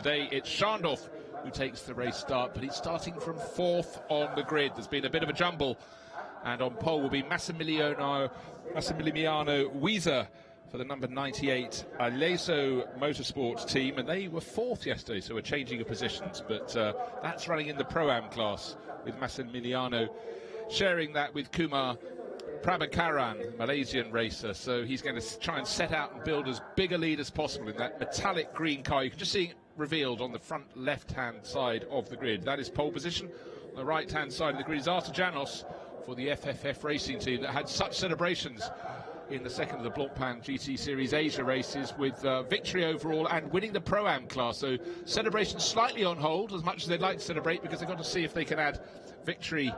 today. It's Schandorf who takes the race start, but he's starting from 4th on the grid. There's been a bit of a jumble, and on pole will be Massimiliano Wieser for the number 98 Aleso Motorsports team, and they were 4th yesterday, so we're changing of positions, but that's running in the Pro-Am class with Massimiliano sharing that with Kumar Prabhakaran, Malaysian racer. So he's going to try and set out and build as big a lead as possible in that metallic green car. You can just see it revealed on the front left-hand side of the grid. That is pole position. On the right-hand side of the grid is Artur Janos for the FFF racing team that had such celebrations in the second of the Blancpain GT Series Asia races with victory overall and winning the Pro-Am class. So celebrations slightly on hold, as much as they'd like to celebrate, because they've got to see if they can add victory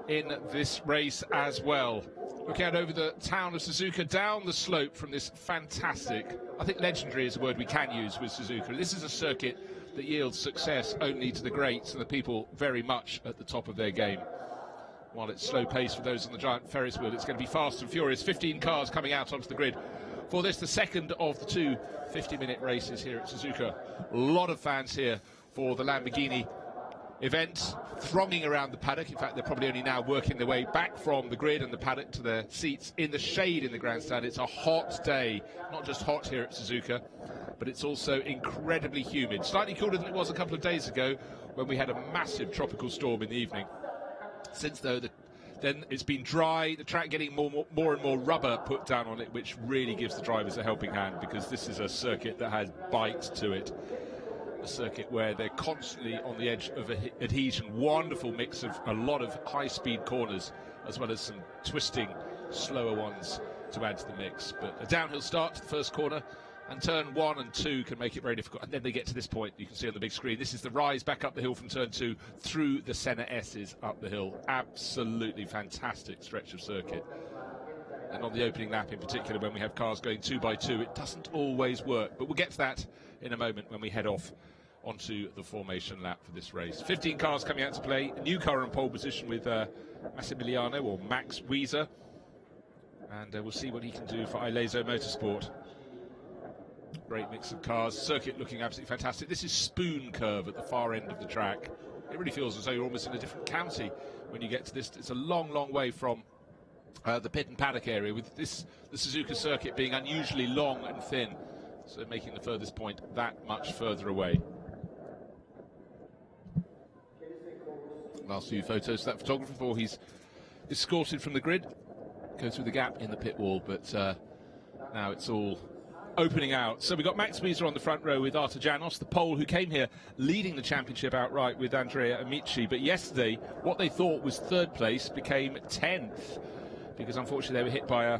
in this race as well. Looking out over the town of Suzuka, down the slope from this fantastic, I think legendary is a word we can use with Suzuka. This is a circuit that yields success only to the greats and the people very much at the top of their game. While it's slow pace for those on the giant Ferris wheel, it's going to be fast and furious. 15 cars coming out onto the grid for this, the second of the two 50-minute races here at Suzuka. A lot of fans here for the Lamborghini event, thronging around the paddock. In fact, they're probably only now working their way back from the grid and the paddock to their seats in the shade in the grandstand. It's a hot day, not just hot here at Suzuka, but it's also incredibly humid. Slightly cooler than it was a couple of days ago when we had a massive tropical storm in the evening. Since though, then it's been dry, the track getting more and more rubber put down on it, which really gives the drivers a helping hand, because this is a circuit that has bite to it. A circuit where they're constantly on the edge of adhesion. Wonderful mix of a lot of high-speed corners, as well as some twisting, slower ones to add to the mix. But a downhill start to the first corner, and turn 1 and 2 can make it very difficult. And then they get to this point, you can see on the big screen, this is the rise back up the hill from turn 2 through the Senna S's up the hill. Absolutely fantastic stretch of circuit. And on the opening lap in particular, when we have cars going 2 by 2, it doesn't always work. But we'll get to that in a moment when we head off onto the formation lap for this race. 15 cars coming out to play. A new car in pole position with Massimiliano, or Max Wieser. And we'll see what he can do for Aleso Motorsport. Great mix of cars. Circuit looking absolutely fantastic. This is Spoon Curve at the far end of the track. It really feels as though you're almost in a different county when you get to this. It's a long, long way from the pit and paddock area, with the Suzuka circuit being unusually long and thin, so making the furthest point that much further away. Last few photos of that photographer before he's escorted from the grid. Go through the gap in the pit wall, but now it's all opening out. So we've got Max Wieser on the front row with Artur Janos, the Pole, who came here leading the championship outright with Andrea Amici. But yesterday, what they thought was 3rd place became 10th, because unfortunately they were hit by a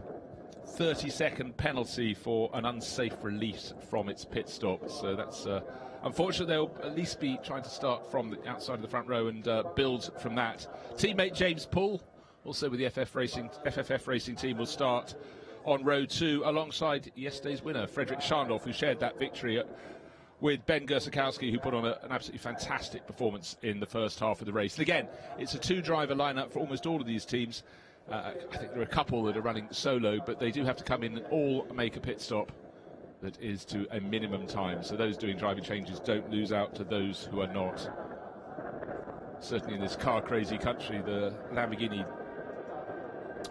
30-second penalty for an unsafe release from its pit stop. So that's unfortunate. They'll at least be trying to start from the outside of the front row and build from that. Teammate James Poole, also with the FFF racing team, will start on row 2 alongside yesterday's winner, Fredrik Schandorf, who shared that victory with Ben Gersakowski, who put on an absolutely fantastic performance in the first half of the race. And again, it's a 2-driver lineup for almost all of these teams. I think there are a couple that are running solo, but they do have to come in and all make a pit stop that is to a minimum time. So those doing driving changes don't lose out to those who are not. Certainly in this car-crazy country, the Lamborghini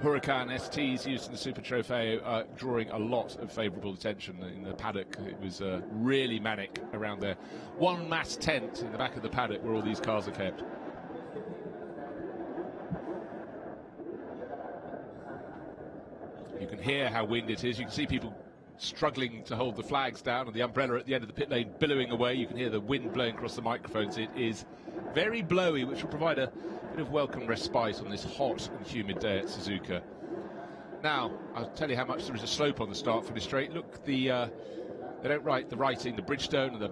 Huracan STs used in the Super Trofeo are drawing a lot of favourable attention. In the paddock, it was really manic around there. One mass tent in the back of the paddock where all these cars are kept. You can hear how windy it is. You can see people struggling to hold the flags down, and the umbrella at the end of the pit lane billowing away. You can hear the wind blowing across the microphones. It is very blowy, which will provide a bit of welcome respite on this hot and humid day at Suzuka. Now, I'll tell you how much there is a slope on the start-finish straight. Look, they don't write the writing, the Bridgestone and the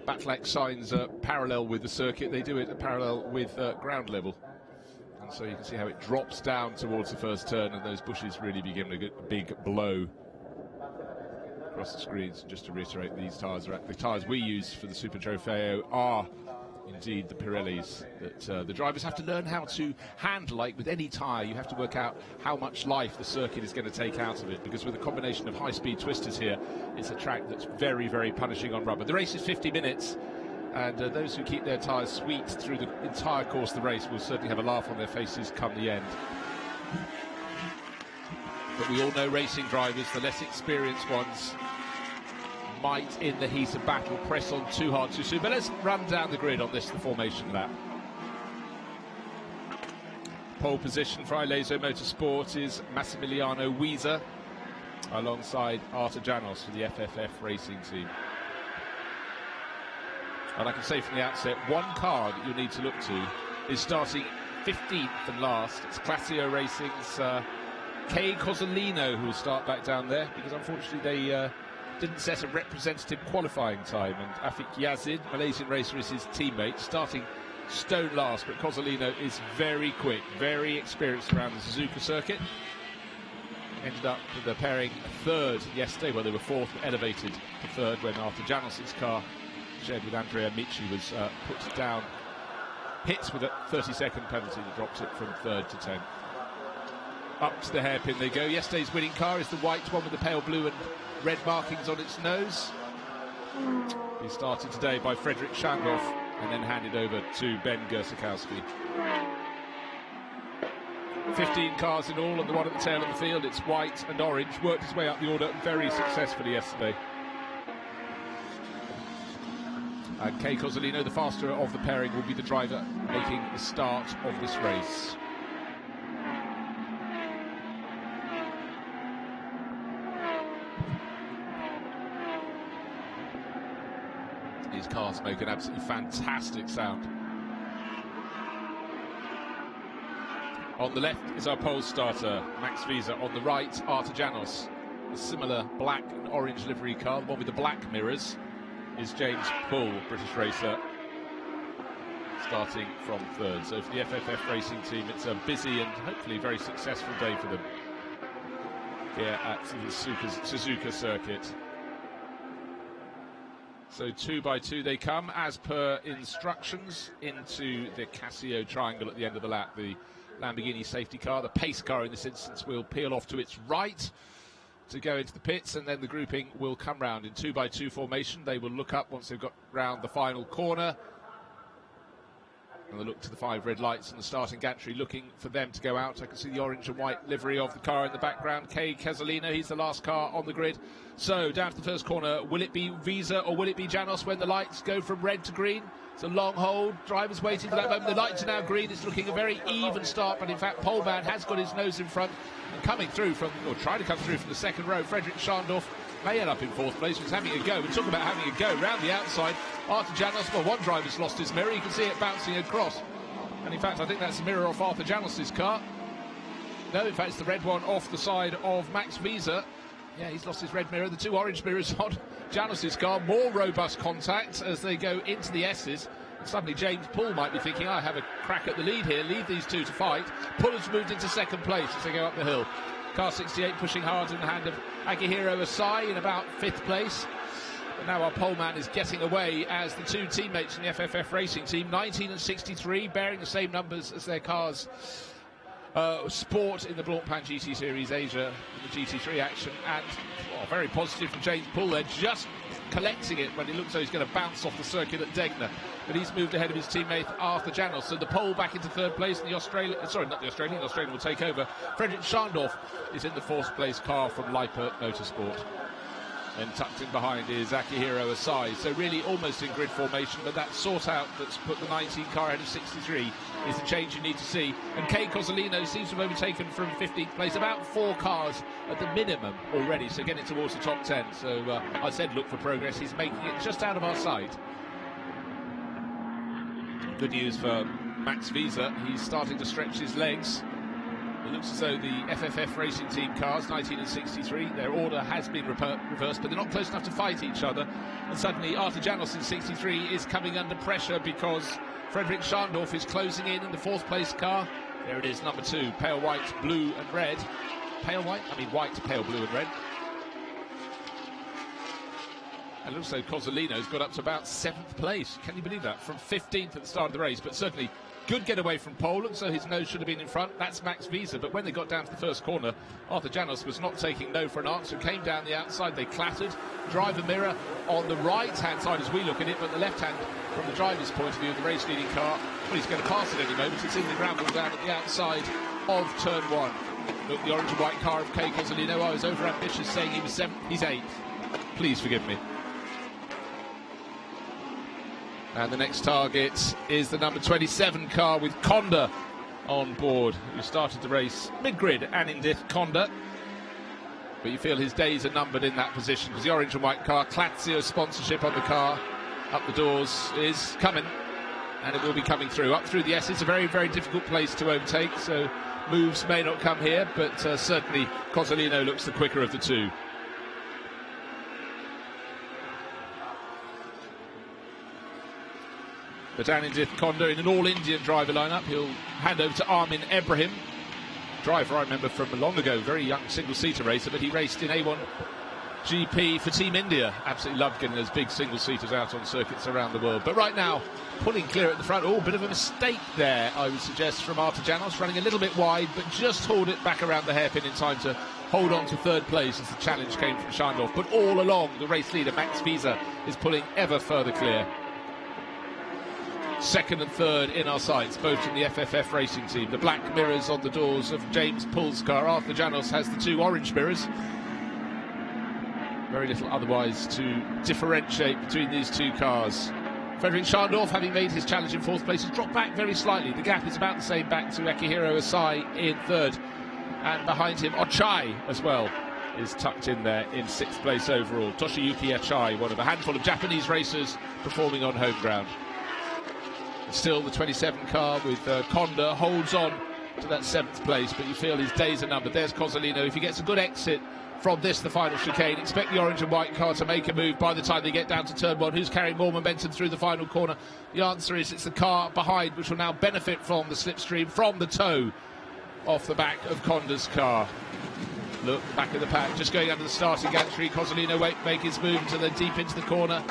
Batlak signs parallel with the circuit. They do it parallel with ground level. And so you can see how it drops down towards the first turn, and those bushes really begin a big blow across the screens. Just to reiterate, these tyres are the tyres we use for the Super Trofeo are indeed the Pirellis that the drivers have to learn how to handle. Like with any tyre, you have to work out how much life the circuit is going to take out of it, because with a combination of high-speed twisters here, it's a track that's very, very punishing on rubber. The race is 50 minutes, And those who keep their tyres sweet through the entire course of the race will certainly have a laugh on their faces come the end. But we all know racing drivers, the less experienced ones, might in the heat of battle press on too hard too soon. But let's run down the grid on this, the formation lap. Pole position for Ileso Motorsport is Massimiliano Weezer alongside Artur Janos for the FFF Racing Team. And I can say from the outset, one car that you'll need to look to is starting 15th and last. It's Classio Racing's Kay Cozzolino who will start back down there, because unfortunately they didn't set a representative qualifying time, and Afik Yazid, Malaysian racer, is his teammate, starting stone last. But Cozzolino is very quick, very experienced around the Suzuka circuit. Ended up with the pairing third yesterday. Well, they were fourth, elevated to third when Artur Janos' car, shared with Andrea Michi, was put down, hit with a 30-second penalty that drops it from third to 10th. Up to the hairpin they go. Yesterday's winning car is the white one with the pale blue and red markings on its nose. He started today by Frederick Schandorf and then handed over to Ben Gersakowski. 15 cars in all, and the one at the tail of the field, it's white and orange. Worked his way up the order very successfully yesterday. And Kay Cozzolino, the faster of the pairing, will be the driver making the start of this race. These cars make an absolutely fantastic sound. On the left is our pole starter, Max Wiese. On the right, Artur Janos. A similar black and orange livery car, the one with the black mirrors, is James Poole, British racer, starting from third. So for the FFF Racing Team, it's a busy and hopefully very successful day for them here at the Suzuka circuit. So 2 by 2 they come, as per instructions, into the Casio triangle at the end of the lap. The Lamborghini safety car, the pace car in this instance, will peel off to its right to go into the pits, and then the grouping will come round in 2 by 2 formation. They will look up once they've got round the final corner, and they look to the 5 red lights and the starting gantry, looking for them to go out. I can see the orange and white livery of the car in the background. Kay Cozzolino, he's the last car on the grid. So down to the first corner, will it be Wiese or will it be Janos when the lights go from red to green? It's a long hold, drivers waiting for that moment. The lights are now green. It's looking a very even start, but in fact Poleman has got his nose in front and coming through from, or trying to come through from the second row. Frederick Schandorf may end up in fourth place. He's having a go. We're talking about having a go round the outside. Artur Janos, well, one driver's lost his mirror. You can see it bouncing across. And in fact, I think that's the mirror off Artur Janos' car. No, in fact, it's the red one off the side of Max Wiese. Yeah, he's lost his red mirror. The 2 orange mirrors on Janos' car. More robust contact as they go into the S's. And suddenly James Poole might be thinking, I have a crack at the lead here. Leave these two to fight. Poole has moved into second place as they go up the hill. Car 68 pushing hard in the hand of Akihiro Asai in about 5th place. But now our poleman is getting away as the 2 teammates in the FFF Racing Team, 19 and 63, bearing the same numbers as their cars. Sport in the Blancpain GT Series Asia in the GT3 action, and very positive from James Poole there, just collecting it when it looks like he's going to bounce off the circuit at Degner. But he's moved ahead of his teammate Artur Janos. So the pole back into third place, and the Australian will take over. Frederick Schandorf is in the 4th place car from Lippert Motorsport. And tucked in behind is Akihiro Asai. So really almost in grid formation, but that sort out that's put the 19 car ahead of 63 is the change you need to see. And Kay Cozzolino seems to have overtaken from 15th place about 4 cars at the minimum already, so getting towards the top 10. So I said look for progress. He's making it just out of our sight. Good news for Max Wiese. He's starting to stretch his legs. It looks as though the FFF Racing Team cars, 19 and 63, their order has been reversed, but they're not close enough to fight each other. And suddenly Artur Janos in 63 is coming under pressure because Frederick Schandorf is closing in the 4th place car. There it is, number 2, pale white, blue and red. Pale white? I mean white, pale blue and red. And it looks like Cozzolino's got up to about 7th place. Can you believe that? From 15th at the start of the race, but certainly good getaway from Poland, so his nose should have been in front. That's Max Wiese, but when they got down to the first corner, Artur Janos was not taking no for an answer, came down the outside, they clattered. Driver mirror on the right-hand side as we look at it, but the left-hand from the driver's point of view of the race-leading car. Well, he's going to pass it any moment. It's in the gravel down at the outside of turn 1. Look, the orange and white car of Kei Cozzolino. I was over-ambitious saying he was 7th. He's 8th. Please forgive me. And the next target is the number 27 car with Conda on board, who started the race mid-grid and in diff Conda. But you feel his days are numbered in that position because the orange and white car, Clatzio sponsorship on the car, up the doors, is coming. And it will be coming through. Up through the S. It's a very, very difficult place to overtake, so moves may not come here, but certainly Cozzolino looks the quicker of the two. But Anindith Konda in an all-Indian driver lineup. He'll hand over to Armin Ebrahim, driver I remember from long ago, very young single-seater racer, but he raced in A1 GP for Team India. Absolutely loved getting those big single-seaters out on circuits around the world. But right now, pulling clear at the front. Oh, bit of a mistake there, I would suggest, from Artajanos, running a little bit wide, but just hauled it back around the hairpin in time to hold on to third place as the challenge came from Schandorf. But all along, the race leader, Max Wieser, is pulling ever further clear. Second and third in our sights, both in the FFF racing team. The black mirrors on the doors of James Pull's car. Arthur Janos has the 2 orange mirrors. Very little otherwise to differentiate between these 2 cars. Frederick Schandorf, having made his challenge in 4th place, has dropped back very slightly. The gap is about the same back to Akihiro Asai in 3rd. And behind him, Ochai as well is tucked in there in 6th place overall. Toshiyuki Ochai, one of a handful of Japanese racers performing on home ground. Still, the 27 car with Konda holds on to that 7th place, but you feel his days are numbered. There's Cozzolino. If he gets a good exit from this, the final chicane, expect the orange and white car to make a move by the time they get down to turn 1. Who's carrying more momentum through the final corner? The answer is it's the car behind, which will now benefit from the slipstream, from the tow off the back of Konda's car. Look, back of the pack, just going under the starting gantry. Cozzolino won't make his move until they're deep into the corner.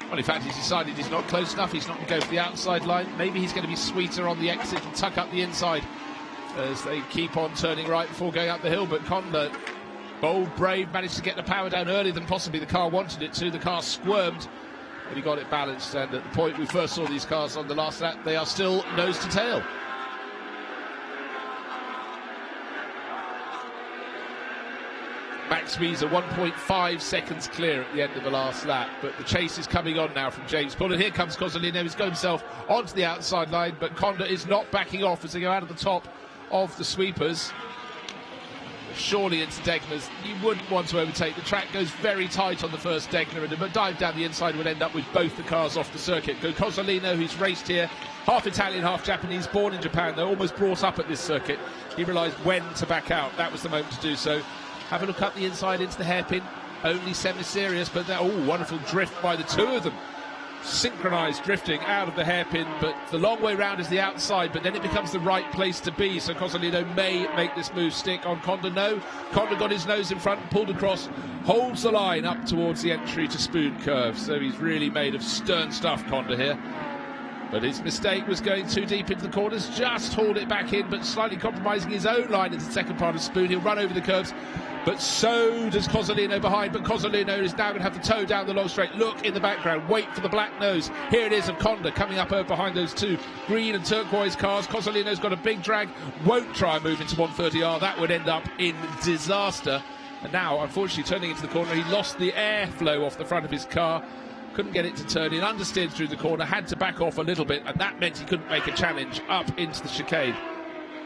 Well, in fact, he's decided he's not close enough. He's not going to go for the outside line. Maybe he's going to be sweeter on the exit and tuck up the inside as they keep on turning right before going up the hill. But Konda, bold, brave, managed to get the power down earlier than possibly the car wanted it to. The car squirmed, but he got it balanced. And at the point we first saw these cars on the last lap, they are still nose to tail. Max Wieser 1.5 seconds clear at the end of the last lap, but the chase is coming on now from James Pull, and here comes Cozzolino. He's got himself onto the outside line, but Konda is not backing off as they go out of the top of the sweepers. Surely into Degner's. You wouldn't want to overtake. The track goes very tight on the first Degner, but dive down the inside would end up with both the cars off the circuit. Go Cozzolino, who's raced here, half Italian, half Japanese, born in Japan, though almost brought up at this circuit. He realised when to back out. That was the moment to do so. Have a look up the inside into the hairpin. Only semi-serious, but wonderful drift by the 2 of them. Synchronised drifting out of the hairpin, but the long way round is the outside, but then it becomes the right place to be. So Cozzolino may make this move stick on Konda. No, Konda got his nose in front and pulled across, holds the line up towards the entry to Spoon Curve. So he's really made of stern stuff, Konda here. But his mistake was going too deep into the corners, just hauled it back in, but slightly compromising his own line into the second part of Spoon. He'll run over the curves, but so does Cozzolino behind. But Cozzolino is now going to have the toe down the long straight. Look in the background, wait for the black nose. Here it is of Konda coming up behind those 2 green and turquoise cars. Cozzolino's got a big drag, won't try and move into 130R. That would end up in disaster. And now, unfortunately, turning into the corner, he lost the airflow off the front of his car. Couldn't get it to turn in, understeered through the corner, had to back off a little bit, and that meant he couldn't make a challenge up into the chicane.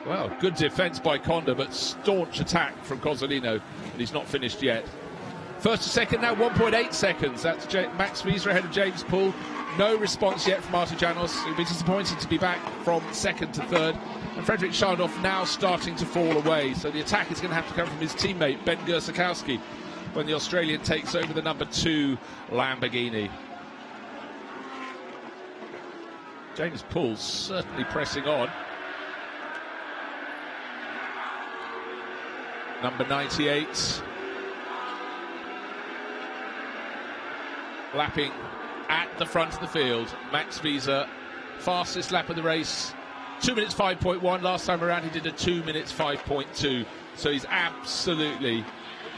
Well, good defence by Konda, but staunch attack from Cozzolino, and he's not finished yet. First to second now, 1.8 seconds. That's Max Wieser ahead of James Pull. No response yet from Artajanos. He'll be disappointed to be back from 2nd to 3rd. And Frederick Schandorf now starting to fall away, so the attack is going to have to come from his teammate, Ben Gersakowski, when the Australian takes over the number 2 Lamborghini. James Pull certainly pressing on. Number 98. Lapping at the front of the field. Max Wieser, fastest lap of the race. 2 minutes 5.1. Last time around he did a 2 minutes 5.2. So he's absolutely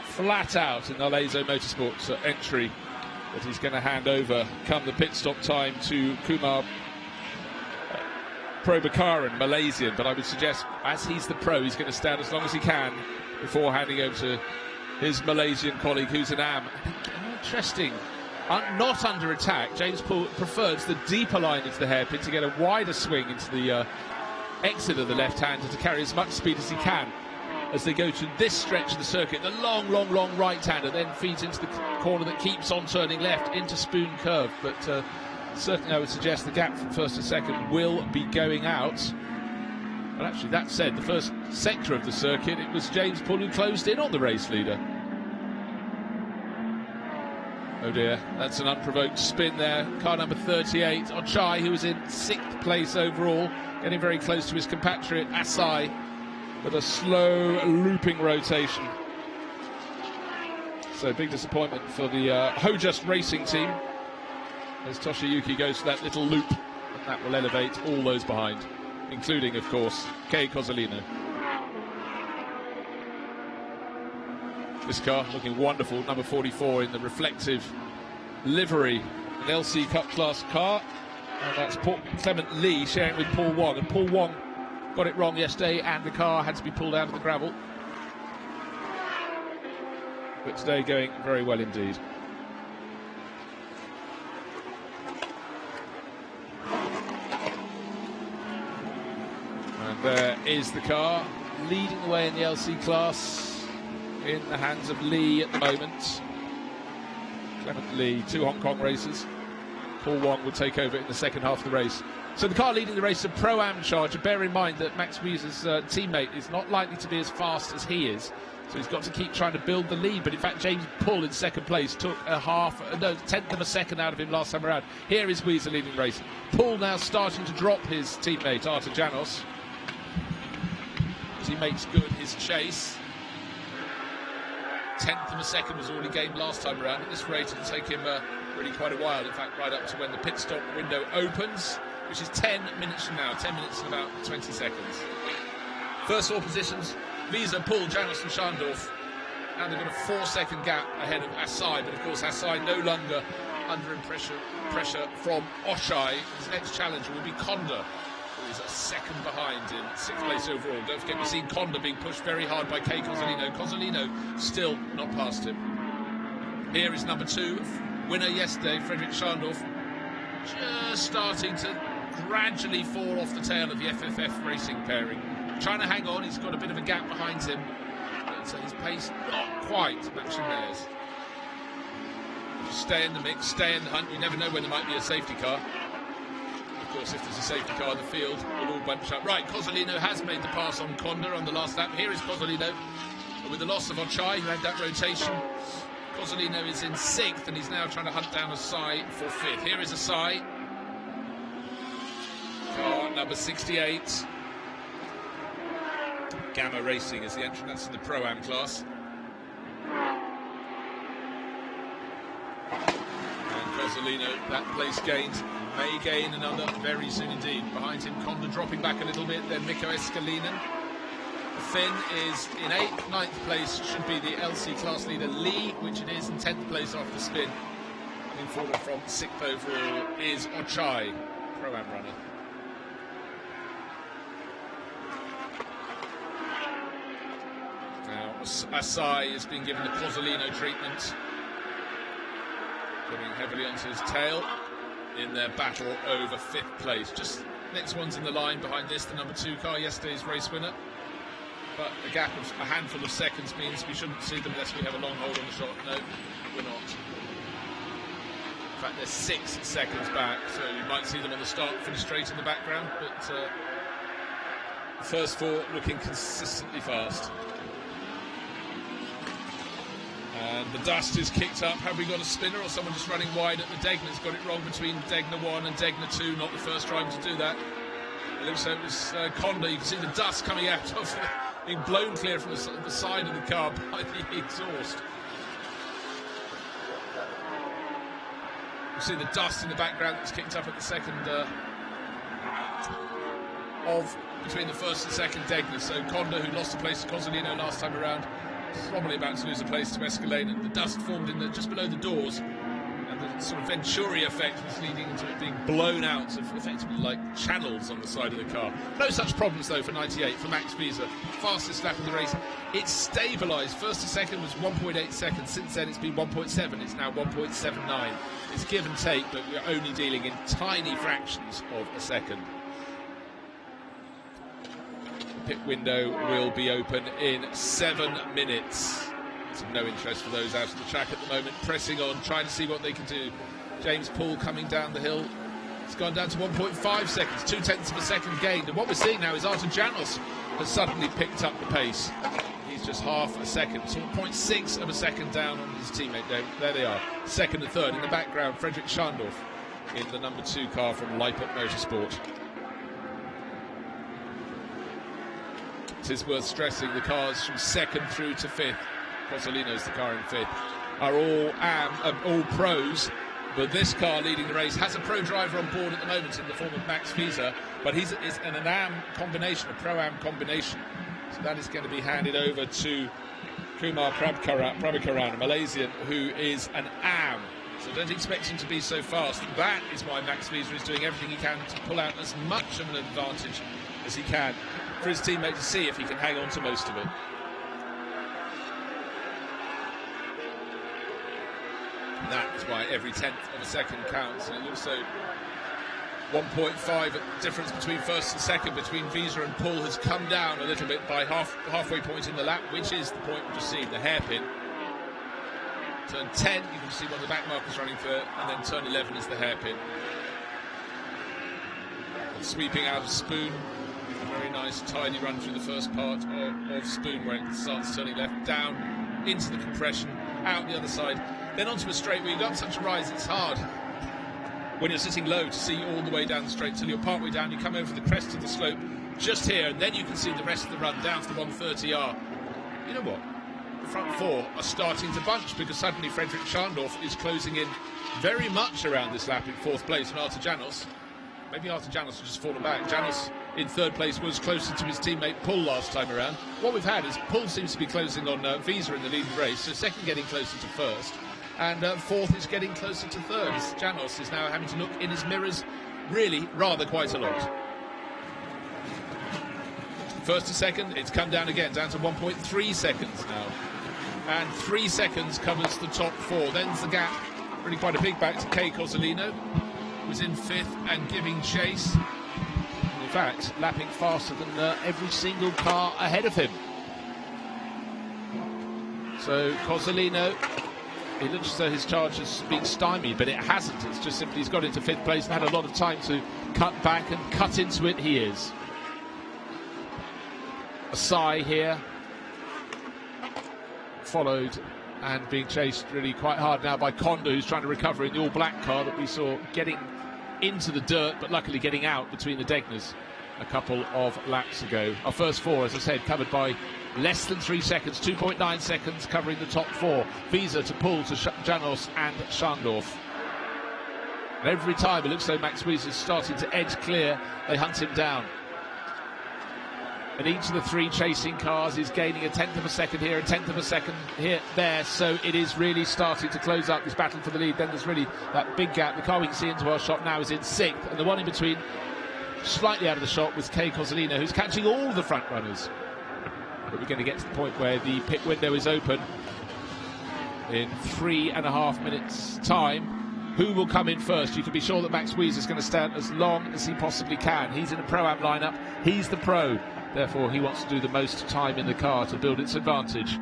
flat out in the Lezo Motorsports entry that he's going to hand over come the pit stop time to Kumar Probakaran, Malaysian. But I would suggest, as he's the pro, he's going to stand as long as he can before handing over to his Malaysian colleague, who's an am. Interesting. Not under attack. James Poole prefers the deeper line into the hairpin to get a wider swing into the exit of the left-hander to carry as much speed as he can as they go to this stretch of the circuit. The long right-hander then feeds into the corner that keeps on turning left into Spoon Curve. But certainly I would suggest the gap from first to second will be going out. But actually, that said, the first sector of the circuit, it was James Poole who closed in on the race leader. Oh dear, that's an unprovoked spin there. Car number 38, Ochai, who was in 6th place overall, getting very close to his compatriot Asai, with a slow looping rotation. So big disappointment for the Hojust Racing team as Toshiyuki goes for that little loop, and that will elevate all those behind, including, of course, Kei Cozzolino. This car looking wonderful, number 44 in the reflective livery, an LC Cup class car, and that's Clement Lee sharing with Paul Wong, and Paul Wong got it wrong yesterday and the car had to be pulled out of the gravel, but today going very well indeed. And there is the car leading the way in the LC class, in the hands of Lee at the moment. Clement Lee, 2 Hong Kong races. Paul Wong would take over in the second half of the race. So the car leading the race is a Pro-Am charger. Bear in mind that Max Wieser's teammate is not likely to be as fast as he is, so he's got to keep trying to build the lead. But in fact, James Poole in second place took tenth of a second out of him last time around. Here is Wieser leading the race. Poole now starting to drop his teammate Artur Janos. Teammate's good, his chase. 10th of a second was all he gained last time around. At this rate, it'll take him really quite a while. In fact, right up to when the pit stop window opens, which is 10 minutes from now. 10 minutes and about 20 seconds. First 4 positions, Wieser, Poole, Janos and Schandorf. Now they've got a 4-second gap ahead of Asai, but of course Asai no longer under pressure from Ochai. His next challenger will be Conda, who is a second behind in 6th place overall. Don't forget, we've seen Conda being pushed very hard by Kei Cozzolino. Cozzolino still not past him. Here is number 2, winner yesterday, Frederick Schandorf, just starting to gradually fall off the tail of the FFF racing pairing. Trying to hang on, he's got a bit of a gap behind him, but his pace not quite matching theirs. Just stay in the mix, stay in the hunt. You never know when there might be a safety car. Of course, if there's a safety car in the field, we'll all bunch up. Right, Cozzolino has made the pass on Conda on the last lap. Here is Cozzolino with the loss of Ochai, who had that rotation. Cozzolino is in 6th, and he's now trying to hunt down Asai for 5th. Here is Asai. Car number 68. Gamma Racing is the entrant. That's in the Pro-Am class. And Cozzolino, that place gained, may gain another very soon indeed. Behind him, Conda dropping back a little bit, then Mikko Eskalinen. Finn is in 8th, 9th place, should be the LC class leader Lee, which it is, in 10th place after the spin. Coming forward from 6th overall is Ochai, Pro-Am runner. Now Asai has been given the Cozzolino treatment, coming heavily onto his tail in their battle over 5th place. Just next one's in the line behind this, the number 2 car, yesterday's race winner. But a gap of a handful of seconds means we shouldn't see them unless we have a long hold on the shot. No, we're not. In fact, they're 6 seconds back, so you might see them on the start, finish straight in the background, but the first 4 looking consistently fast. And the dust is kicked up. Have we got a spinner or someone just running wide at the Degna's got it wrong between Degna 1 and Degna 2, not the first driver to do that. It looks like it was Conda. You can see the dust coming out of it, being blown clear from the side of the car by the exhaust. You see the dust in the background that's kicked up at the second between the first and second Degna. So Conda, who lost a place to Cozzolino last time around, probably about to lose a place to Escalade, and the dust formed in just below the doors, and sort of Venturi effect was leading to it being blown out of effectively like channels on the side of the car. No such problems though for 98 for Max Wiese. Fastest lap of the race. It's stabilised. First to second was 1.8 seconds. Since then it's been 1.7. It's now 1.79. It's give and take, but we're only dealing in tiny fractions of a second. The pit window will be open in 7 minutes. It's of no interest for those out of the track at the moment, pressing on, trying to see what they can do. James Poole coming down the hill. It's gone down to 1.5 seconds, 0.2 of a second gained. And what we're seeing now is Artur Janos has suddenly picked up the pace. He's just half a second, so 0.6 of a second down on his teammate. There they are, second and third. In the background, Fredrik Schandorf in the number 2 car from Leipzig Motorsport. It is worth stressing the cars from second through to fifth, Cozzolino's the car in fifth, are all pros, but this car leading the race has a pro driver on board at the moment in the form of Max Wiese, but he's an AM combination, a pro-am combination, so that is going to be handed over to Kumar Prabhakaran, a Malaysian who is an AM, so don't expect him to be so fast. That is why Max Wiese is doing everything he can to pull out as much of an advantage as he can for his teammate to see if he can hang on to most of it. That is why every 10th of a second counts, and also 1.5 difference between first and second between Wiese and Poole has come down a little bit by halfway point in the lap, which is the point we've just seen, the hairpin. Turn 10, you can see one of the back markers running for, and then turn 11 is the hairpin. And sweeping out of Spoon, a very nice tidy run through the first part of Spoon where it starts turning left, down into the compression, out the other side, then onto a straight where you've got such a rise, it's hard when you're sitting low to see all the way down the straight till you're partway down, you come over the crest of the slope just here, and then you can see the rest of the run down to the 130R. You know what? The front four are starting to bunch because suddenly Fredrik Schandorf is closing in very much around this lap in fourth place, and Artur Janos, maybe Artur Janos has just fallen back. Janos in third place was closer to his teammate Poole last time around. What we've had is Poole seems to be closing on Wiese in the leading race, so second getting closer to first, and fourth is getting closer to third. Janos is now having to look in his mirrors really rather quite a lot. First to second, it's come down again, down to 1.3 seconds now, and 3 seconds covers the top four. Then's the gap, really quite a big back to Kay Cozzolino, who's in fifth and giving chase. In fact, lapping faster than every single car ahead of him. So Cozzolino, it looks as though his charge has been stymied, but it hasn't. It's just simply he's got into fifth place and had a lot of time to cut back and cut into it. He is. A sigh here, followed and being chased really quite hard now by Kondo, who's trying to recover in the all-black car that we saw getting into the dirt, but luckily getting out between the Degners a couple of laps ago. Our first four, as I said, covered by less than 3 seconds, 2.9 seconds covering the top four. Wiese to Poole to Janos and Schandorf. And every time it looks like Max Wiese is starting to edge clear, they hunt him down. And each of the three chasing cars is gaining a 10th of a second here, a 10th of a second here, there. So it is really starting to close up this battle for the lead. Then there's really that big gap. The car we can see into our shot now is in sixth, and the one in between, slightly out of the shot, was Kay Cozzolino, who's catching all the front runners. But we're going to get to the point where the pit window is open in 3.5 minutes' time. Who will come in first? You can be sure that Max Wiese is going to stand as long as he possibly can. He's in a pro-am lineup. He's the pro. Therefore, he wants to do the most time in the car to build its advantage.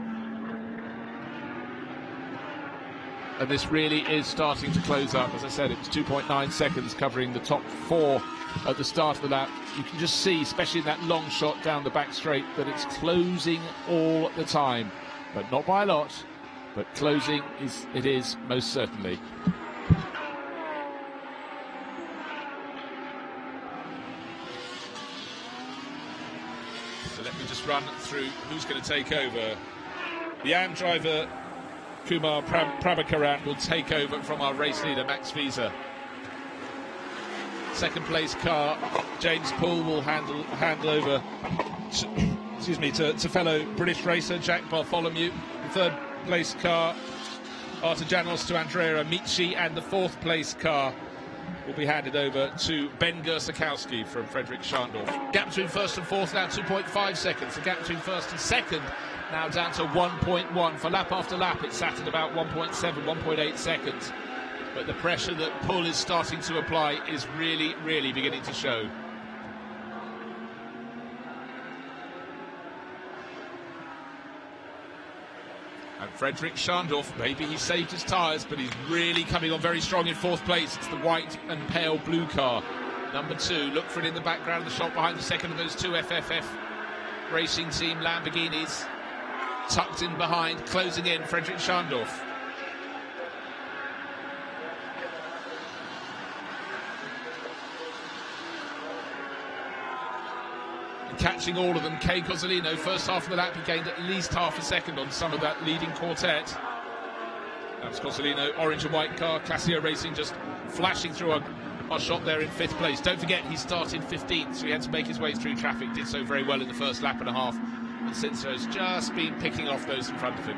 And this really is starting to close up. As I said, it was 2.9 seconds covering the top four at the start of the lap. You can just see, especially in that long shot down the back straight, that it's closing all the time. But not by a lot, but closing it is most certainly. So let me just run through who's going to take over. The AM driver, Kumar Prabhakaran, will take over from our race leader, Max Wiese. Second place car, James Poole, will hand over to fellow British racer Jack Bartholomew. The third place car, Artigianos to Andrea Amici, and the fourth place car will be handed over to Ben Gersakowski from Frederick Schandorf. Gap between first and fourth now 2.5 seconds. The gap between first and second now down to 1.1. For lap after lap, it's sat at about 1.7, 1.8 seconds. But the pressure that Pull is starting to apply is really, really beginning to show. And Frederick Schandorf, maybe he saved his tyres, but he's really coming on very strong in fourth place. It's the white and pale blue car. Number 2, look for it in the background of the shot behind the second of those two FFF Racing Team Lamborghinis. Tucked in behind, closing in, Frederick Schandorf. Catching all of them, Kay Cozzolino, first half of the lap, he gained at least half a second on some of that leading quartet. That was Cozzolino, orange and white car, Classio Racing just flashing through our shot there in fifth place. Don't forget, he started 15th, so he had to make his way through traffic, did so very well in the first lap and a half, and since has just been picking off those in front of him.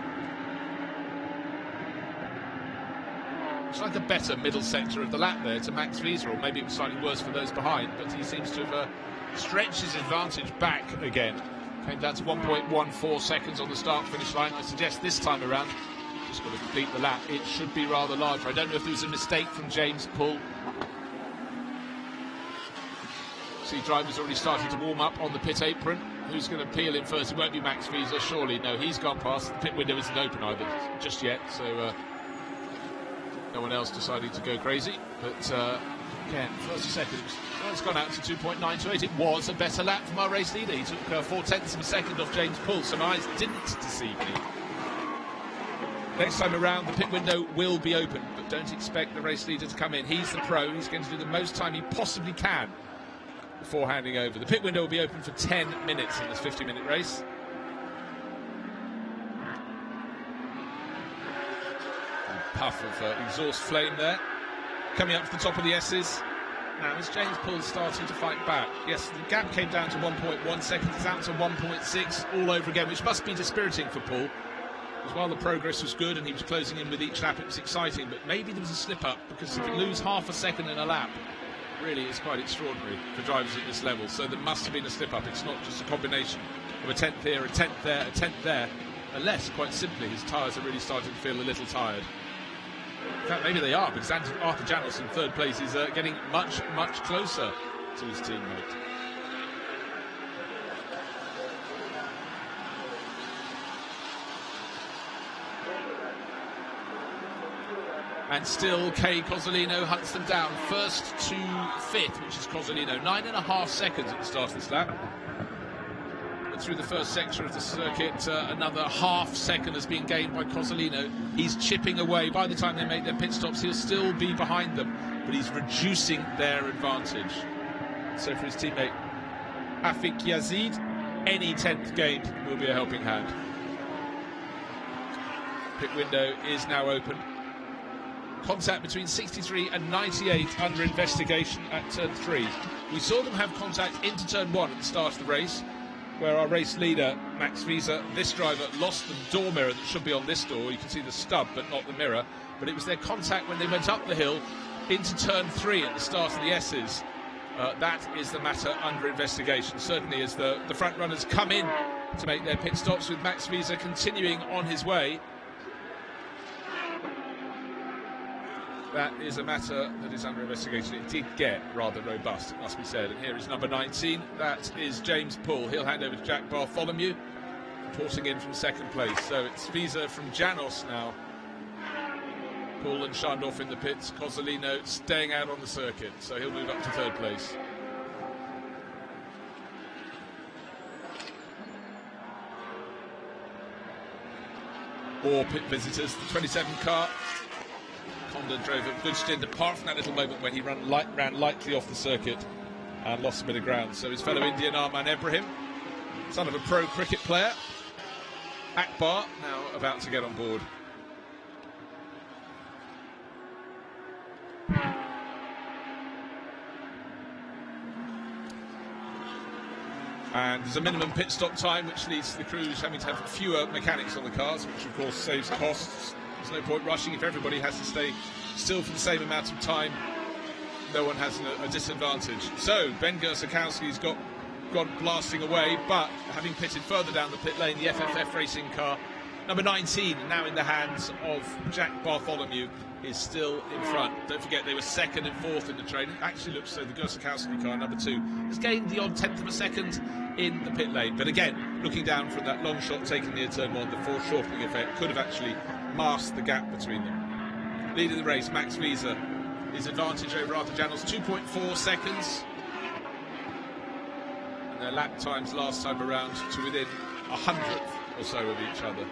It's like a better middle sector of the lap there to Max Wiese, or maybe it was slightly worse for those behind, but he seems to have stretched his advantage back again. Came down to 1.14 seconds on the start-finish line. I suggest this time around, just got to complete the lap, it should be rather larger. I don't know if there was a mistake from James Pull. See, drivers already starting to warm up on the pit apron. Who's going to peel in first? It won't be Max Wiese, surely. No, he's gone past. The pit window isn't open either just yet, so no one else deciding to go crazy. But again, first and second, it's gone out to 2.928. It was a better lap from our race leader. He took 0.4 of a second off James Pull. Some eyes didn't deceive me. Next time around, the pit window will be open, but don't expect the race leader to come in. He's the pro. He's going to do the most time he possibly can before handing over. The pit window will be open for 10 minutes in this 50-minute race. Puff of exhaust flame there. Coming up to the top of the S's. Now, as James Pull starting to fight back. Yes, the gap came down to 1.1 seconds. It's out to 1.6 all over again, which must be dispiriting for Pull. Because while the progress was good and he was closing in with each lap, it was exciting. But maybe there was a slip-up, because if you lose half a second in a lap, really it's quite extraordinary for drivers at this level. So there must have been a slip-up. It's not just a combination of a 10th here, a 10th there, a 10th there. Unless, quite simply, his tyres are really starting to feel a little tired. In fact, maybe they are, because Arthur Janos in third place is getting much, much closer to his teammate. And still, Kay Cozzolino hunts them down. First to fifth, which is Cozzolino. 9.5 seconds at the start of this lap. But through the first sector of the circuit, another half second has been gained by Cozzolino. He's chipping away. By the time they make their pit stops, he'll still be behind them, but he's reducing their advantage. So for his teammate Afik Yazid, any 10th gained will be a helping hand. Pit window is now open. Contact between 63 and 98 under investigation at turn 3. We saw them have contact into turn 1 at the start of the race, where our race leader, Max Wiese, this driver, lost the door mirror that should be on this door. You can see the stub, but not the mirror. But it was their contact when they went up the hill into turn 3 at the start of the S's. That is the matter under investigation. Certainly as the front runners come in to make their pit stops, with Max Wiese continuing on his way. That is a matter that is under investigation. It did get rather robust, it must be said. And here is number 19. That is James Pull. He'll hand over to Jack Bartholomew, reporting in from second place. So it's Wiese from Janos now. Pull and Schandorf in the pits. Cozzolino staying out on the circuit, so he'll move up to third place. Or pit visitors, the 27 car. Honda drove a good stint, apart from that little moment when he ran lightly off the circuit and lost a bit of ground. So his fellow Indian Arman Ebrahim, son of a pro cricket player, Akbar, now about to get on board. And there's a minimum pit stop time, which leads to the crews having to have fewer mechanics on the cars, which of course saves costs. There's no point rushing if everybody has to stay still for the same amount of time. No one has a disadvantage. So Ben Gersakowski's gone blasting away, but having pitted further down the pit lane, the FFF racing car, number 19, now in the hands of Jack Bartholomew, is still in front. Don't forget they were second and fourth in the training. Actually looks so the Gersakowski car, number 2, has gained the odd tenth of a second in the pit lane. But again, looking down from that long shot taken near turn 1, the foreshortening effect could have actually masked the gap between them. Leading the race, Max Wiese. His advantage over Arthur Janels, 2.4 seconds. And their lap times last time around to within 100th or so of each other.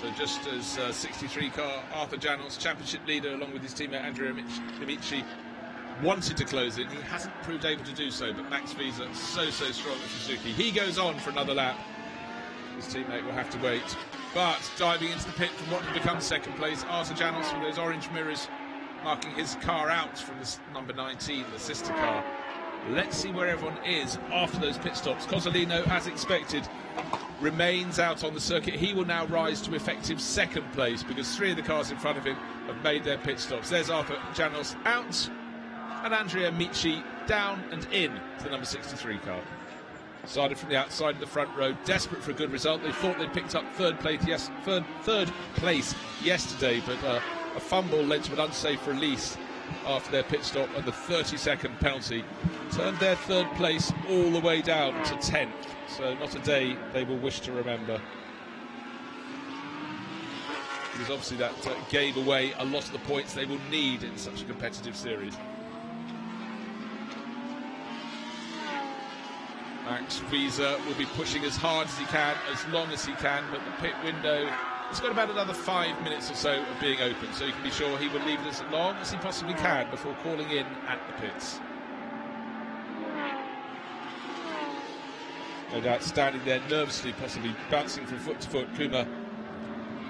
So just as 63 car Arthur Janels, championship leader, along with his teammate Andrea Amici, wanted to close in, he hasn't proved able to do so, but Max Wiese so strong at Suzuki. He goes on for another lap. His teammate will have to wait. But diving into the pit from what had become second place, Arthur Janels with those orange mirrors marking his car out from the number 19, the sister car. Let's see where everyone is after those pit stops. Cozzolino, as expected, remains out on the circuit. He will now rise to effective second place because 3 of the cars in front of him have made their pit stops. There's Arthur Janels out and Andrea Amici down and in to the number 63 car. Started from the outside of the front row, desperate for a good result. They thought they'd picked up third place yesterday, but a fumble led to an unsafe release after their pit stop, and the 30-second penalty turned their third place all the way down to 10th. So not a day they will wish to remember. Because obviously that gave away a lot of the points they will need in such a competitive series. Max Wiese will be pushing as hard as he can, as long as he can, but the pit window, it's got about another 5 minutes or so of being open, so you can be sure he will leave it as long as he possibly can before calling in at the pits. No doubt standing there nervously, possibly bouncing from foot to foot, Kuma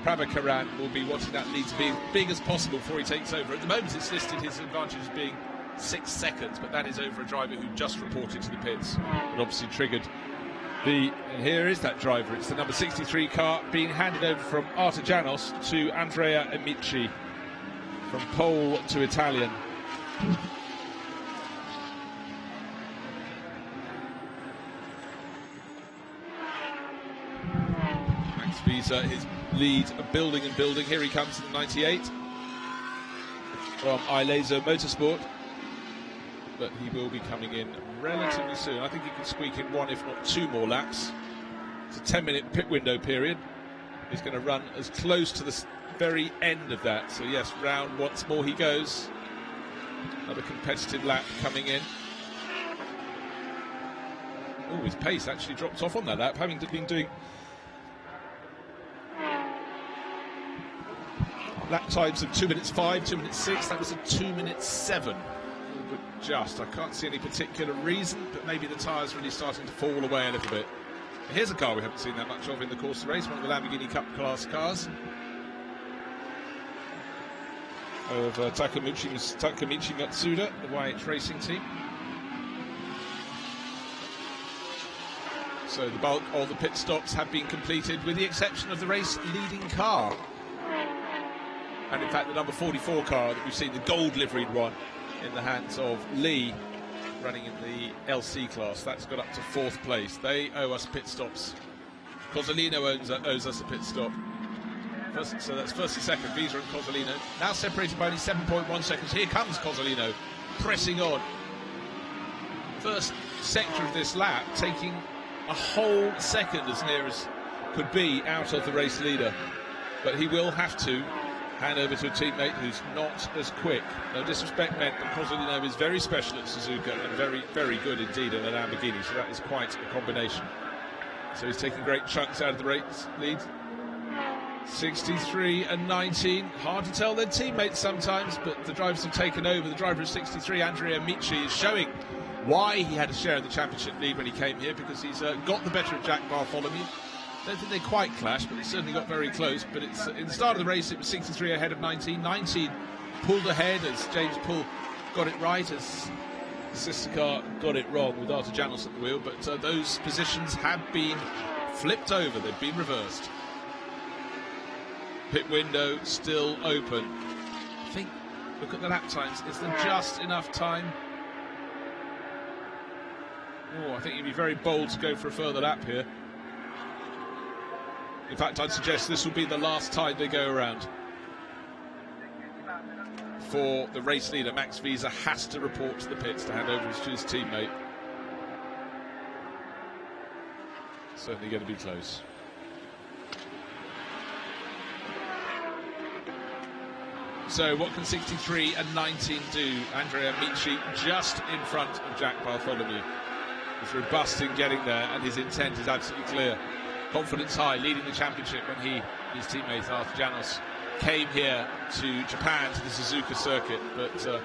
Prabhakaran will be wanting that lead to be as big as possible before he takes over. At the moment it's listed his advantage as being 6 seconds, but that is over a driver who just reported to the pits and obviously triggered and here is that driver. It's the number 63 car being handed over from Arthur Janels to Andrea Amici, from Pole to Italian. Max Wiese, his lead building and building. Here he comes in the 98 from Ileso Motorsport. But he will be coming in relatively soon. I think he can squeak in 1, if not 2 more laps. It's a 10-minute pit window period. He's going to run as close to the very end of that. So yes, round once more he goes. Another competitive lap coming in. Oh, his pace actually dropped off on that lap, having been doing lap times of 2 minutes 5, 2 minutes 6. That was a 2 minutes 7. I can't see any particular reason, but maybe the tyres really starting to fall away a little bit. Here's a car we haven't seen that much of in the course of the race, one of the Lamborghini Cup class cars of Takamichi Matsuda, the YH racing team. So the bulk of the pit stops have been completed, with the exception of the race leading car, and in fact the number 44 car that we've seen, the gold liveried one, in the hands of Lee, running in the LC class. That's got up to 4th place. They owe us pit stops. Cozzolino owes us a pit stop. So that's first and second, Wiese and Cozzolino. Now separated by only 7.1 seconds. Here comes Cozzolino, pressing on. First sector of this lap, taking a whole second as near as could be out of the race leader. But he will have to hand over to a teammate who's not as quick. No disrespect meant, but Cozzolino is very special at Suzuka and very good indeed in a Lamborghini, so that is quite a combination. So he's taking great chunks out of the race lead. 63 and 19, hard to tell their teammates sometimes, but the drivers have taken over. The driver of 63, Andrea Amici, is showing why he had a share of the championship lead when he came here, because he's got the better of Jack Bartholomew. Don't think they quite clashed, but they certainly got very close. But it's in the start of the race, it was 63 ahead of 19. 19 pulled ahead as James Poole got it right, as the sister car got it wrong with Arthur Janels at the wheel. But those positions have been flipped over. They've been reversed. Pit window still open. I think, look at the lap times, is there just enough time? Oh, I think you'd be very bold to go for a further lap here. In fact, I'd suggest this will be the last time they go around. For the race leader, Max Wiese has to report to the pits to hand over to his teammate. Certainly going to be close. So what can 63 and 19 do? Andrea Amici just in front of Jack Bartholomew. He's robust in getting there, and his intent is absolutely clear. Confidence high, leading the championship when he and his teammate Arthur Janos came here to Japan, to the Suzuka circuit. But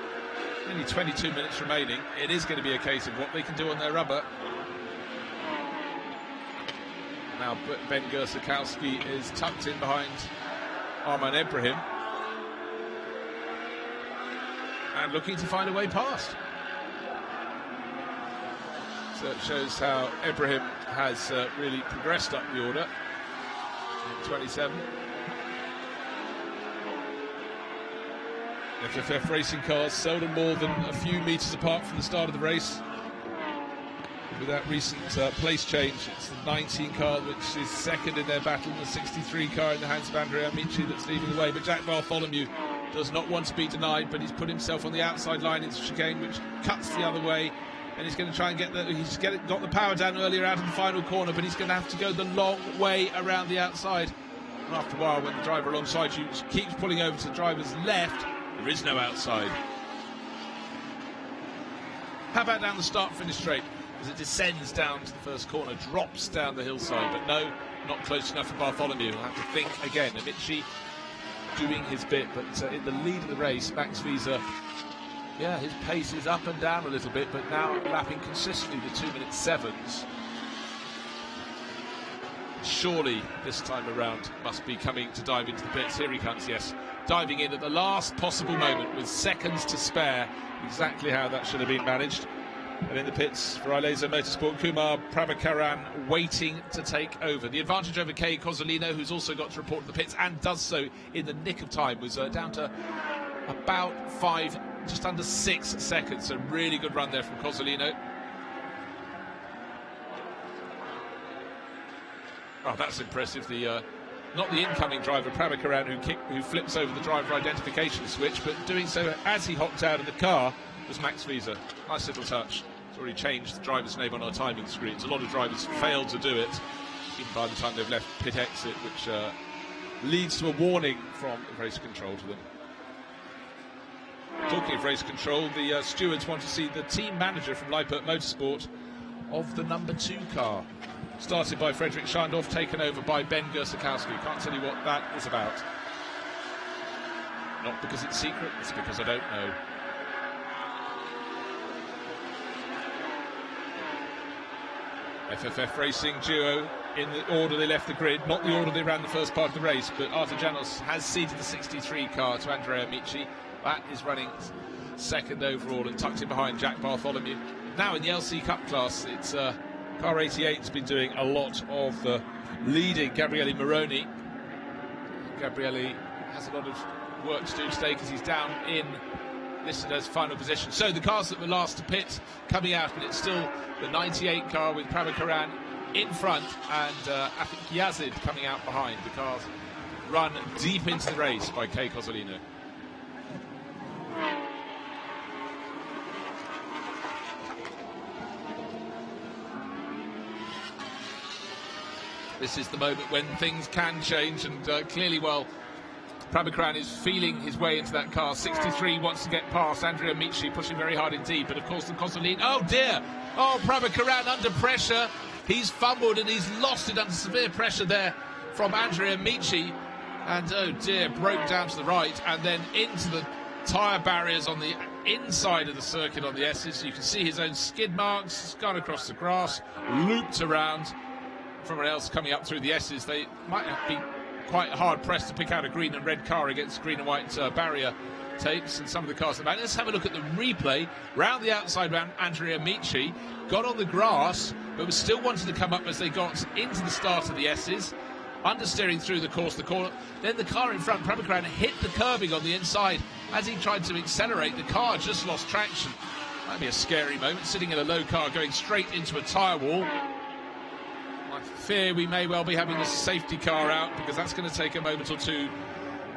only 22 minutes remaining. It is going to be a case of what they can do on their rubber. Now Ben Gersakowski is tucked in behind Arman Ebrahim and looking to find a way past. So it shows how Ebrahim has really progressed up the order in 27. FFF racing cars seldom more than a few metres apart from the start of the race. With that recent place change, it's the 19 car which is second in their battle, and the 63 car in the hands of Andrea Amici that's leading the way. But Jack Bartholomew does not want to be denied, but he's put himself on the outside line into chicane, which cuts the other way, and he's going to try and got the power down earlier out of the final corner, but he's going to have to go the long way around the outside. And after a while, when the driver alongside you keeps pulling over to the driver's left, there is no outside. How about down the start-finish straight? As it descends down to the first corner, drops down the hillside, but no, not close enough for Bartholomew. He'll have to think again. Amici doing his bit, but in the lead of the race, Max Wiese, yeah, his pace is up and down a little bit, but now lapping consistently the 2:07s. Surely this time around must be coming to dive into the pits. Here he comes, yes, diving in at the last possible moment with seconds to spare. Exactly how that should have been managed. And in the pits for Ileso Motorsport, Kumar Prabhakaran waiting to take over. The advantage over Kay Cozzolino, who's also got to report to the pits and does so in the nick of time, was down to about 5, just under 6 seconds. So really good run there from Cozzolino. Oh, that's impressive. Not the incoming driver, Prabhakaran, who flips over the driver identification switch, but doing so as he hopped out of the car was Max Wiese. Nice little touch. It's already changed the driver's name on our timing screens. A lot of drivers fail to do it, even by the time they've left pit exit, which leads to a warning from race control to them. Talking of race control, the stewards want to see the team manager from Lippert Motorsport of the number 2 car. Started by Frederick Schandorf, taken over by Ben Gersakowski. Can't tell you what that is about. Not because it's secret, it's because I don't know. FFF Racing duo in the order they left the grid, not the order they ran the first part of the race, but Arthur Janos has seated the 63 car to Andrea Amici. That is running second overall and tucked in behind Jack Bartholomew. Now in the LC Cup class, it's car 88 has been doing a lot of the leading. Gabriele Moroni. Gabriele has a lot of work to do today because he's down in listed as final position. So the cars that were last to pit coming out, and it's still the 98 car with Prabhakaran in front and I think Yazid coming out behind. The cars run deep into the race by Kay Cozzolino. This is the moment when things can change, and clearly, well, Prabhakaran is feeling his way into that car. 63 wants to get past Andrea Amici, pushing very hard indeed, but of course the Cozzolino, oh dear, oh, Prabhakaran under pressure, he's fumbled and he's lost it under severe pressure there from Andrea Amici, and oh dear, broke down to the right and then into the tyre barriers on the inside of the circuit on the S's. You can see his own skid marks, gone across the grass, looped around. Everyone else coming up through the S's, they might have been quite hard pressed to pick out a green and red car against green and white barrier tapes, and some of the cars at the back. Let's have a look at the replay. Round the outside round, Andrea Amici got on the grass, but was still wanting to come up as they got into the start of the S's. understeering through the course, the corner. Then the car in front, Prabhakaran, hit the curbing on the inside. As he tried to accelerate, the car just lost traction. That'd be a scary moment, sitting in a low car, going straight into a tyre wall. I fear we may well be having the safety car out, because that's going to take a moment or two.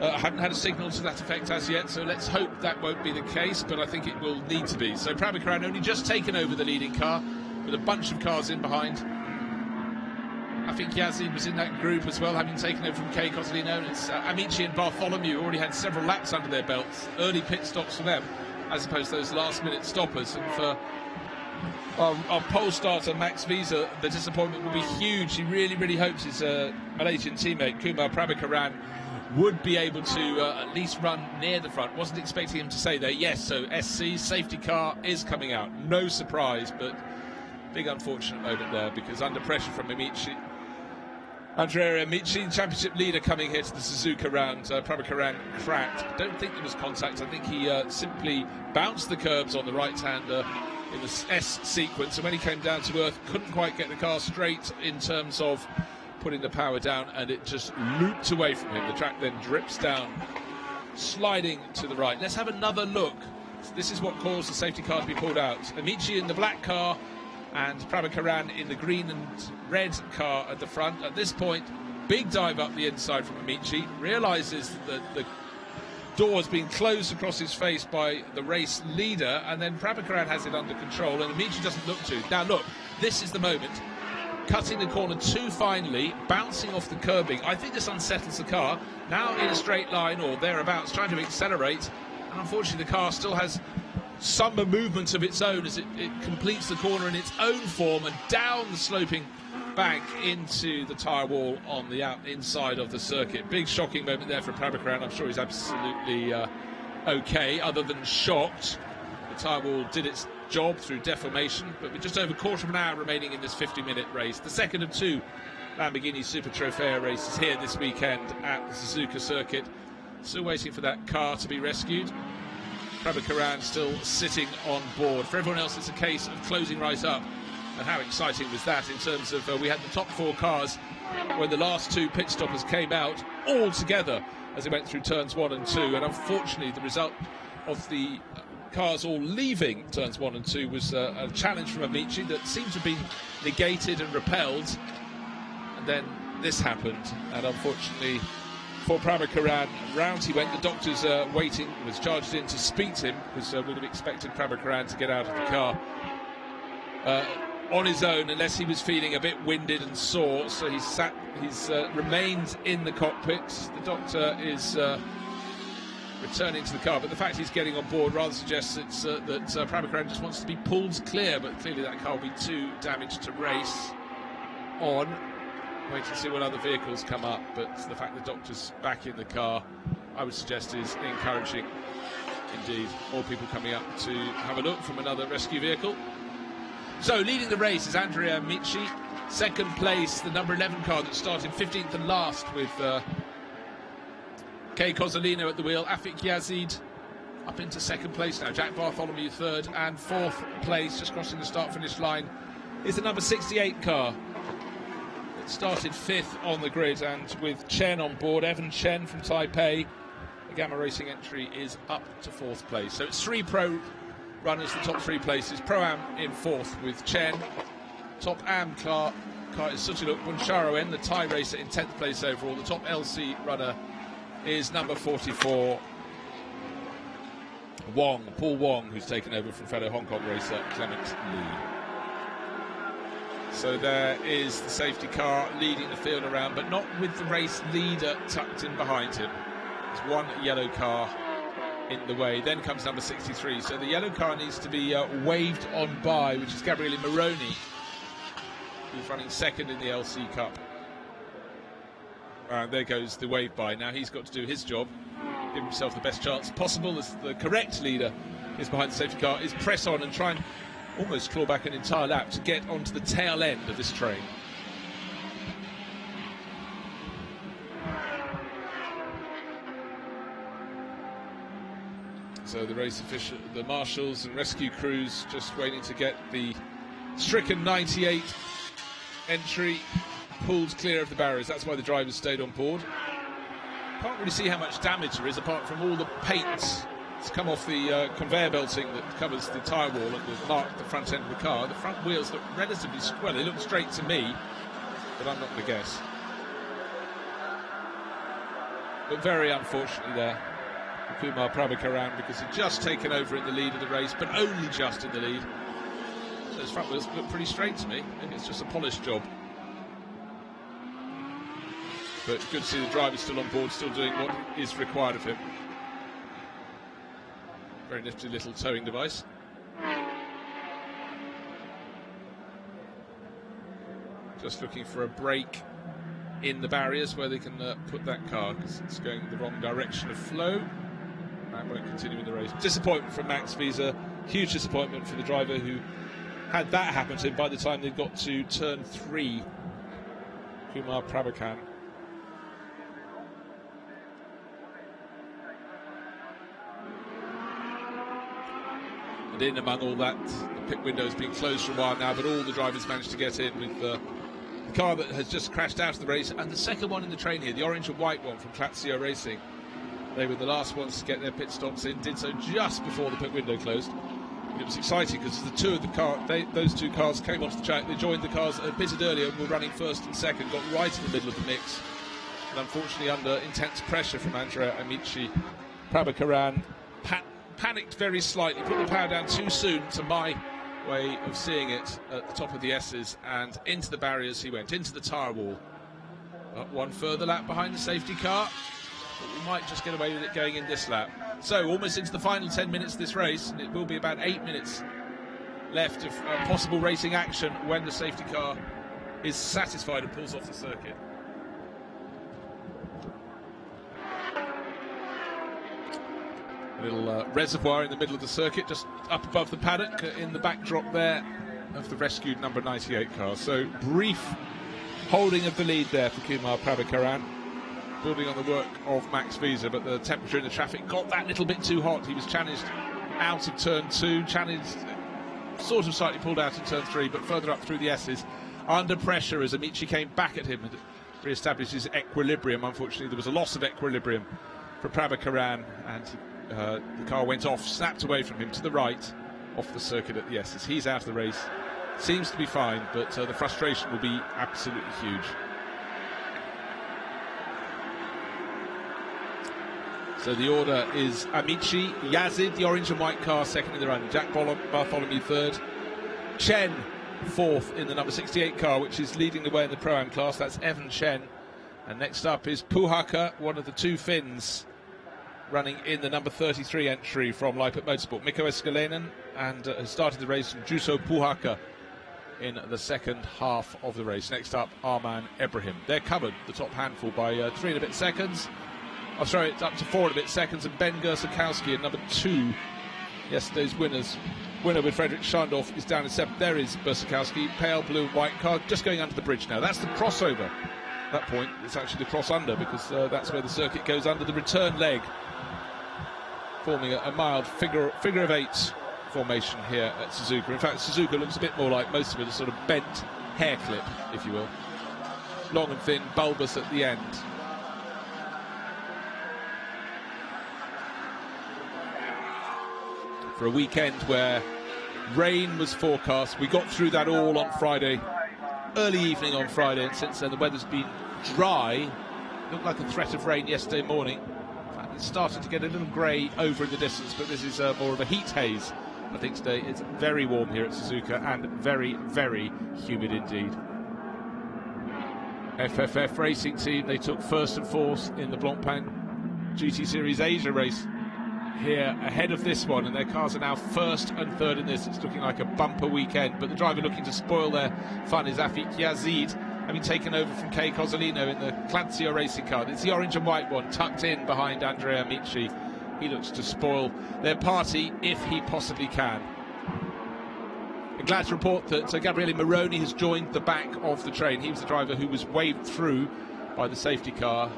I haven't had a signal to that effect as yet, so let's hope that won't be the case, but I think it will need to be. So Prabhakaran only just taken over the leading car, with a bunch of cars in behind. I think Yazid was in that group as well, having taken over from Kei Cozzolino. It's Amici and Bartholomew already had several laps under their belts, early pit stops for them, as opposed to those last-minute stoppers. And for our pole starter, Max Visa, the disappointment will be huge. He really, really hopes his Malaysian teammate, Kumar Prabhakaran, would be able to at least run near the front. Wasn't expecting him to say there. Yes, so SC, safety car, is coming out. No surprise, but big unfortunate moment there, because under pressure from Amici, Andrea Amici, championship leader, coming here to the Suzuka round. Prabhakaran cracked. I don't think there was contact. I think he simply bounced the curbs on the right-hander in the S sequence, and when he came down to earth, couldn't quite get the car straight in terms of putting the power down, and it just looped away from him. The track then drips down, sliding to the right. Let's have another look. This is what caused the safety car to be pulled out. Amici in the black car, and Prabhakaran in the green and red car at the front. At this point, big dive up the inside from Amici, realises that the door has been closed across his face by the race leader, and then Prabhakaran has it under control, and Amici doesn't look to. Now look, this is the moment. Cutting the corner too finely, bouncing off the curbing. I think this unsettles the car. Now in a straight line or thereabouts, trying to accelerate, and unfortunately the car still has some movement of its own as it completes the corner in its own form and down the sloping bank into the tyre wall on the inside of the circuit. Big shocking moment there for Prabhakaran. I'm sure he's absolutely okay, other than shocked. The tyre wall did its job through deformation, but with just over a quarter of an hour remaining in this 50-minute race, the second of two Lamborghini Super Trofeo races here this weekend at the Suzuka circuit. Still waiting for that car to be rescued. Prabhakaran still sitting on board. For everyone else, it's a case of closing right up. And how exciting was that in terms of we had the top four cars when the last two pit stoppers came out all together as they went through turns 1 and 2. And unfortunately, the result of the cars all leaving turns 1 and 2 was a challenge from Amici that seemed to be negated and repelled. And then this happened. And unfortunately, for Prabhakaran, round he went. The doctors waiting, was charged in to speak to him, because we'd have expected Prabhakaran to get out of the car on his own, unless he was feeling a bit winded and sore. So he's remained in the cockpit. The doctor is returning to the car, but the fact he's getting on board rather suggests that Prabhakaran just wants to be pulled clear, but clearly that car will be too damaged to race on. Wait to see what other vehicles come up, but the fact the doctor's back in the car, I would suggest, is encouraging indeed. More people coming up to have a look from another rescue vehicle. So leading the race is Andrea Amici. Second place, the number 11 car that started 15th and last, with Kei Cozzolino at the wheel. Afik Yazid up into second place now. Jack Bartholomew third, and fourth place, just crossing the start-finish line, is the number 68 car. Started fifth on the grid, and with Chen on board, Evan Chen from Taipei, the Gamma Racing entry is up to fourth place. So it's three pro runners, the top three places. Pro-Am in fourth with Chen. Top Am car is Sutiluk Buncharoen, the Thai racer, in 10th place overall. The top LC runner is number 44, Paul Wong, who's taken over from fellow Hong Kong racer Clement Lee. So there is the safety car leading the field around, but not with the race leader tucked in behind him. There's one yellow car in the way. Then comes number 63. So the yellow car needs to be waved on by, which is Gabriele Moroni, who's running second in the LC Cup. And there goes the wave by. Now he's got to do his job, give himself the best chance possible, as the correct leader is behind the safety car, is press on and try and almost claw back an entire lap to get onto the tail end of this train. So the race official, the marshals and rescue crews just waiting to get the stricken 98 entry pulled clear of the barriers. That's why the drivers stayed on board. Can't really see how much damage there is apart from all the paint that's come off the conveyor belting that covers the tyre wall and has marked the front end of the car. The front wheels look relatively well, they look straight to me, but I'm not going to guess. But very unfortunately there for Kumar Prabhakaran, because he'd just taken over in the lead of the race, but only just in the lead. So his front wheels look pretty straight to me. Maybe it's just a polished job. But good to see the driver still on board, still doing what is required of him. Very nifty little towing device. Just looking for a break in the barriers where they can put that car, because it's going the wrong direction of flow and won't continue in the race. Disappointment from Max Wiese, huge disappointment for the driver who had that happen to him by the time they got to turn 3. Kumar Prabhakaran. And in among all that, the pit window has been closed for a while now, but all the drivers managed to get in with the car that has just crashed out of the race, and the second one in the train here, the orange and white one from Lazio Racing. They were the last ones to get their pit stops in, did so just before the pit window closed. And it was exciting because the two of the car, those two cars came onto the track. They joined the cars a bit earlier and were running first and second, got right in the middle of the mix. And unfortunately, under intense pressure from Andrea Amici, Prabhakaran panicked very slightly, put the power down too soon to my way of seeing it at the top of the S's, and into the barriers he went, into the tyre wall. But one further lap behind the safety car, but we might just get away with it going in this lap. So almost into the final 10 minutes of this race, and it will be about 8 minutes left of possible racing action when the safety car is satisfied and pulls off the circuit. A little reservoir in the middle of the circuit, just up above the paddock, in the backdrop there of the rescued number 98 car. So brief holding of the lead there for Kumar Prabhakaran, building on the work of Max Wiese, but the temperature in the traffic got that little bit too hot. He was challenged out of turn 2, challenged, sort of slightly pulled out in turn 3, but further up through the S's, under pressure as Amici came back at him and re-established his equilibrium. Unfortunately, there was a loss of equilibrium for Prabhakaran, and the car went off, snapped away from him to the right, off the circuit at the S's. He's out of the race, seems to be fine, but the frustration will be absolutely huge. So the order is Amici, Yazid, the orange and white car, second in the run, Jack Bartholomew third, Chen fourth in the number 68 car, which is leading the way in the Pro-Am class. That's Evan Chen. And next up is Puhaka, one of the two Finns, running in the number 33 entry from Leipzig Motorsport. Mikko Eskelinen, and has started the race from Juso Puhaka in the second half of the race. Next up, Arman Ebrahim. They're covered, the top handful, by 3 and a bit seconds. Oh, sorry, it's up to 4 and a bit seconds. And Ben Gersakowski in number 2, yesterday's winner with Frederick Schandorf, is down in 7th. There is Gersakowski, pale blue and white car, just going under the bridge now. That's the crossover. At that point, it's actually the cross under, because that's where the circuit goes under the return leg, forming a mild figure of 8 formation here at Suzuka. In fact, Suzuka looks a bit more like most of it, a sort of bent hair clip, if you will. Long and thin, bulbous at the end. For a weekend where rain was forecast, we got through that all on Friday, early evening on Friday, and since then the weather's been dry. Looked like a threat of rain yesterday morning. It's starting to get a little grey over in the distance, but this is more of a heat haze. I think today it's very warm here at Suzuka and very, very humid indeed. FFF Racing Team, they took first and fourth in the Blancpain GT Series Asia race here ahead of this one, and their cars are now first and third in this. It's looking like a bumper weekend, but the driver looking to spoil their fun is Afik Yazid, having taken over from Kei Cozzolino in the Lazio Racing car. It's the orange and white one, tucked in behind Andrea Amici. He looks to spoil their party if he possibly can. I'm glad to report that Gabriele Moroni has joined the back of the train. He was the driver who was waved through by the safety car,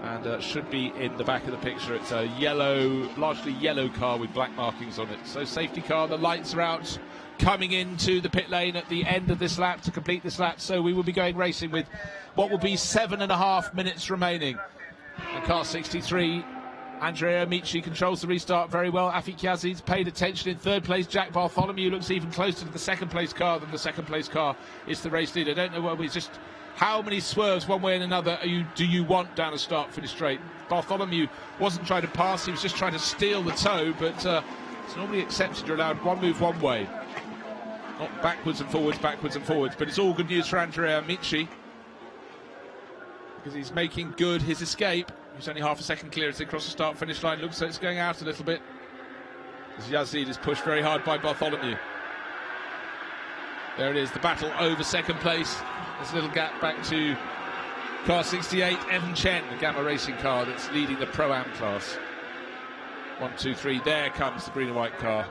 and should be in the back of the picture. It's a yellow, largely yellow car with black markings on it. So safety car, the lights are out, coming into the pit lane at the end of this lap to complete this lap. So we will be going racing with what will be 7.5 minutes remaining. And car 63, Andrea Amici controls the restart very well. Afik Yazid's paid attention in third place. Jack Bartholomew looks even closer to the second place car than the second place car is the race leader. I don't know whether it's just how many swerves one way and another do you want down a start-finish straight. Bartholomew wasn't trying to pass, he was just trying to steal the toe, but it's normally accepted you're allowed one move one way. Not backwards and forwards, but it's all good news for Andrea Amici, because he's making good his escape. He's only half a second clear as they cross the start-finish line. Looks like it's going out a little bit, as Yazid is pushed very hard by Bartholomew. There it is, the battle over second place. There's a little gap back to car 68, Evan Chen, the Gamma Racing car that's leading the Pro-Am class. 1, 2, 3, there comes the green and white car.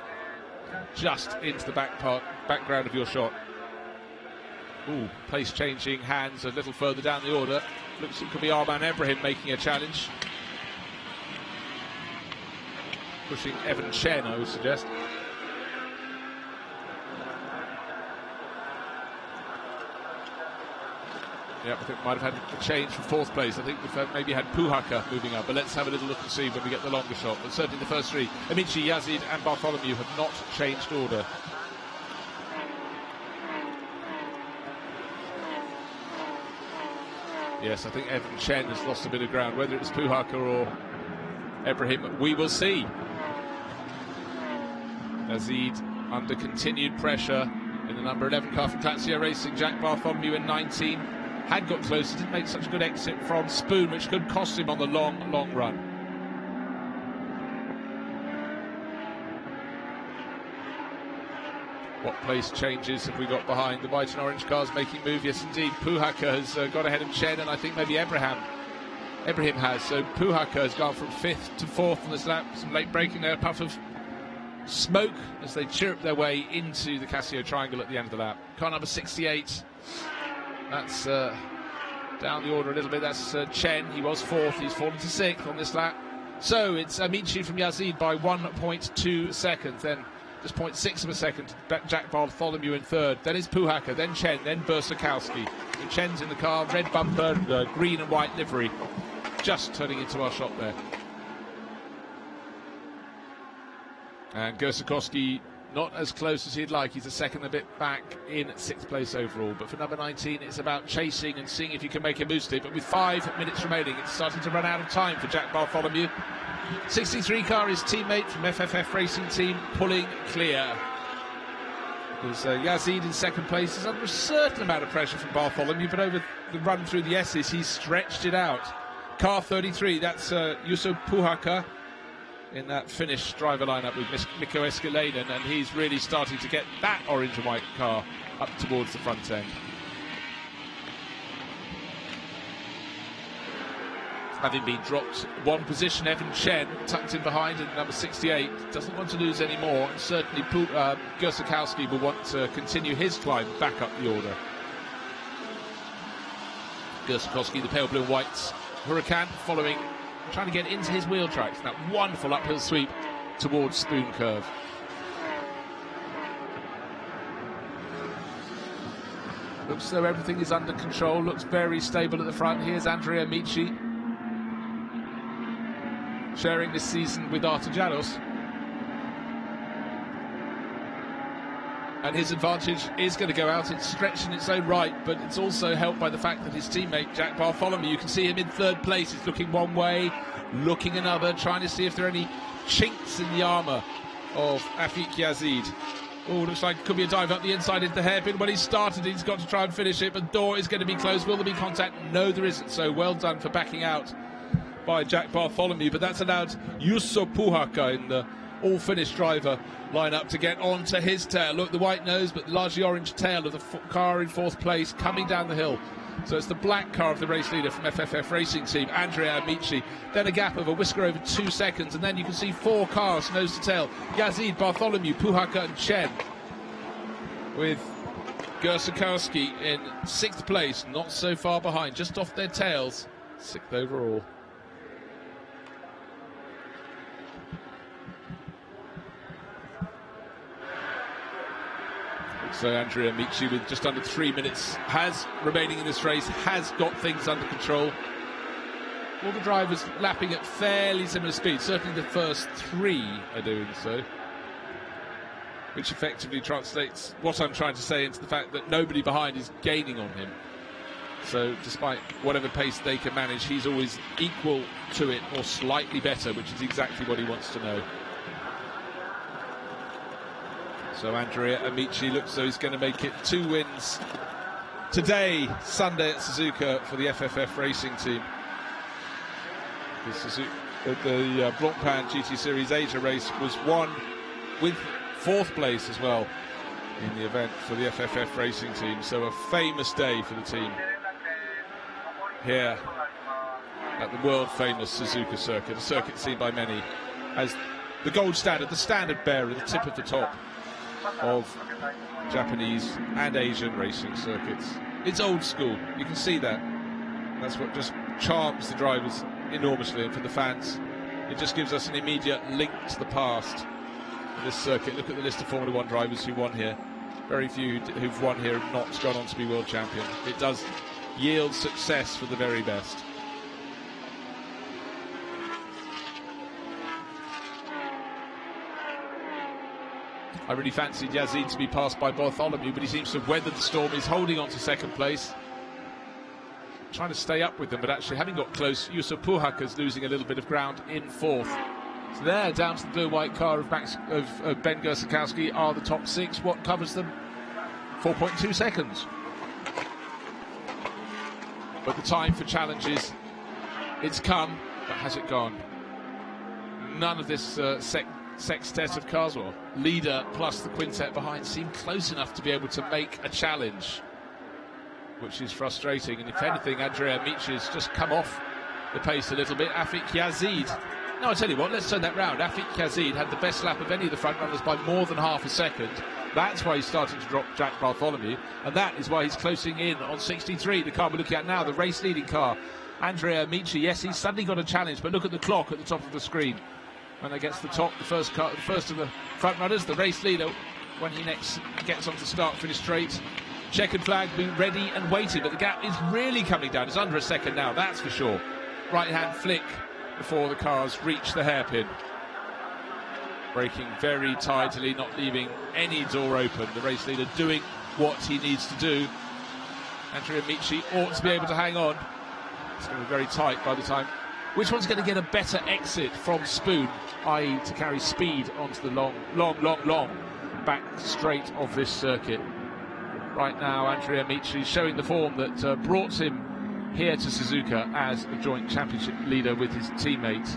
Just into the background of your shot. Ooh, place changing hands a little further down the order. Looks it could be Arman Ebrahim making a challenge. Pushing Evan Chen, I would suggest. Yeah, I think might have had a change from fourth place. I think we've maybe had Puhaka moving up, but let's have a little look and see when we get the longer shot. But certainly the first three, Amici, Yazid and Bartholomew, have not changed order. Yes, I think Evan Chen has lost a bit of ground. Whether it's Puhaka or Ebrahim, we will see. Yazid under continued pressure in the number 11 car for Lazio Racing. Jack Bartholomew in 19. Had got closer, didn't make such a good exit from Spoon, which could cost him on the long run. What place changes have we got behind? The white and orange cars making move. Yes, indeed. Puhaka has got ahead of Chen, and I think maybe Ebrahim has. So Puhaka has gone from 5th to 4th on this lap. Some late braking there, a puff of smoke as they chirrup their way into the Casio Triangle at the end of the lap. Car number 68. That's down the order a little bit. That's Chen. He was 4th. He's fallen to 6th on this lap. So it's Amici from Yazid by 1.2 seconds. Then just 0.6 of a second. Jack Bartholomew in 3rd. Then it's Puhaka. Then Chen. Then Bursakowski. Chen's in the car. Red bumper. Green and white livery. Just turning into our shot there. And Gursakowski not as close as he'd like. He's a second a bit back in 6th place overall. But for number 19, it's about chasing and seeing if you can make a boost it. But with 5 minutes remaining, it's starting to run out of time for Jack Bartholomew. 63 car, his teammate from FFF Racing Team, pulling clear. Because Yazid in 2nd place is under a certain amount of pressure from Bartholomew, but over the run through the S's, he's stretched it out. Car 33, that's Yusuf Puhaka in that Finnish driver lineup with Mikko Eskelinen, and he's really starting to get that orange and white car up towards the front end. Having been dropped one position, Evan Chen tucked in behind at number 68, doesn't want to lose any more, and certainly Gursakowski will want to continue his climb back up the order. Gursakowski, the pale blue and whites Huracan, following, trying to get into his wheel tracks. That wonderful uphill sweep towards Spoon Curve. Looks as though everything is under control, looks very stable at the front. Here's Andrea Amici, sharing this season with Artijanos. And his advantage is going to go out. It's stretched in its own right, but it's also helped by the fact that his teammate Jack Bartholomew, you can see him in 3rd place. He's looking one way, looking another, trying to see if there are any chinks in the armour of Afik Yazid. Oh, looks like it could be a dive up the inside into the hairpin. When he started, he's got to try and finish it, but door is going to be closed. Will there be contact? No, there isn't. So well done for backing out by Jack Bartholomew, but that's allowed Jusso Puhaka in the all-Finnish driver lineup to get onto his tail. Look, the white nose but largely orange tail of the car in 4th place coming down the hill. So it's the black car of the race leader from FFF Racing Team, Andrea Amici. Then a gap of a whisker over 2 seconds, and then you can see 4 cars nose to tail. Yazid, Bartholomew, Puhaka and Chen, with Gursakowski in 6th place, not so far behind, just off their tails, 6th overall. So Andrea Amici, with just under 3 minutes remaining in this race, has got things under control. All the drivers lapping at fairly similar speed. Certainly the first three are doing so, which effectively translates what I'm trying to say into the fact that nobody behind is gaining on him. So despite whatever pace they can manage, he's always equal to it or slightly better, which is exactly what he wants to know. So Andrea Amici looks though he's going to make it 2 wins today, Sunday at Suzuka, for the FFF racing team. The Blancpain GT Series Asia race was won with 4th place as well in the event for the FFF racing team. So a famous day for the team here at the world famous Suzuka circuit, a circuit seen by many as the gold standard, the standard bearer, the tip of the top of Japanese and Asian racing circuits. It's old school, you can see that. That's what just charms the drivers enormously, and for the fans it just gives us an immediate link to the past in this circuit. Look at the list of Formula 1 drivers who won here. Very few who've won here have not gone on to be world champion. It does yield success for the very best. I really fancied Yazid to be passed by Bartholomew, but he seems to have weathered the storm. He's holding on to 2nd place, trying to stay up with them, but actually having got close, Yusuf Puhaka's losing a little bit of ground in 4th. So there, down to the blue-white car of Ben Gersakowski are the top 6. What covers them? 4.2 seconds. But the time for challenges, it's come, but has it gone? None of this sextet of cars, or leader plus the quintet behind, seem close enough to be able to make a challenge, which is frustrating. And if anything, Andrea Amici has just come off the pace a little bit. Afik Yazid, no, I tell you what, let's turn that round. Afik Yazid had the best lap of any of the front runners by more than half a second. That's why he's starting to drop Jack Bartholomew, and that is why he's closing in on 63, the car we're looking at now, the race leading car. Andrea Amici, yes, he's suddenly got a challenge, but look at the clock at the top of the screen. When they get to the top, the first of the front runners, the race leader, when he next gets onto the start-finish straight, checkered flag being ready and waiting, but the gap is really coming down. It's under a second now, that's for sure. Right-hand flick before the cars reach the hairpin. Braking very tidily, not leaving any door open. The race leader doing what he needs to do. Andrea Amici ought to be able to hang on. It's going to be very tight by the time. Which one's going to get a better exit from Spoon, i.e. to carry speed onto the long back straight of this circuit? Right now, Andrea Amici showing the form that brought him here to Suzuka as a joint championship leader with his teammate.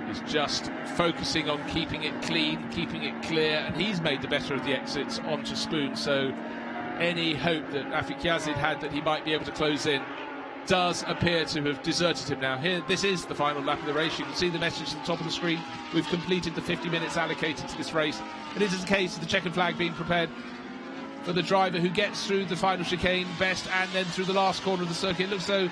He's just focusing on keeping it clean, keeping it clear, and he's made the better of the exits onto Spoon. So any hope that Afik Yazid had that he might be able to close in does appear to have deserted him now. Here, this is the final lap of the race. You can see the message at the top of the screen. We've completed the 50 minutes allocated to this race. And it is the case of the checkered flag being prepared for the driver who gets through the final chicane best and then through the last corner of the circuit. It looks though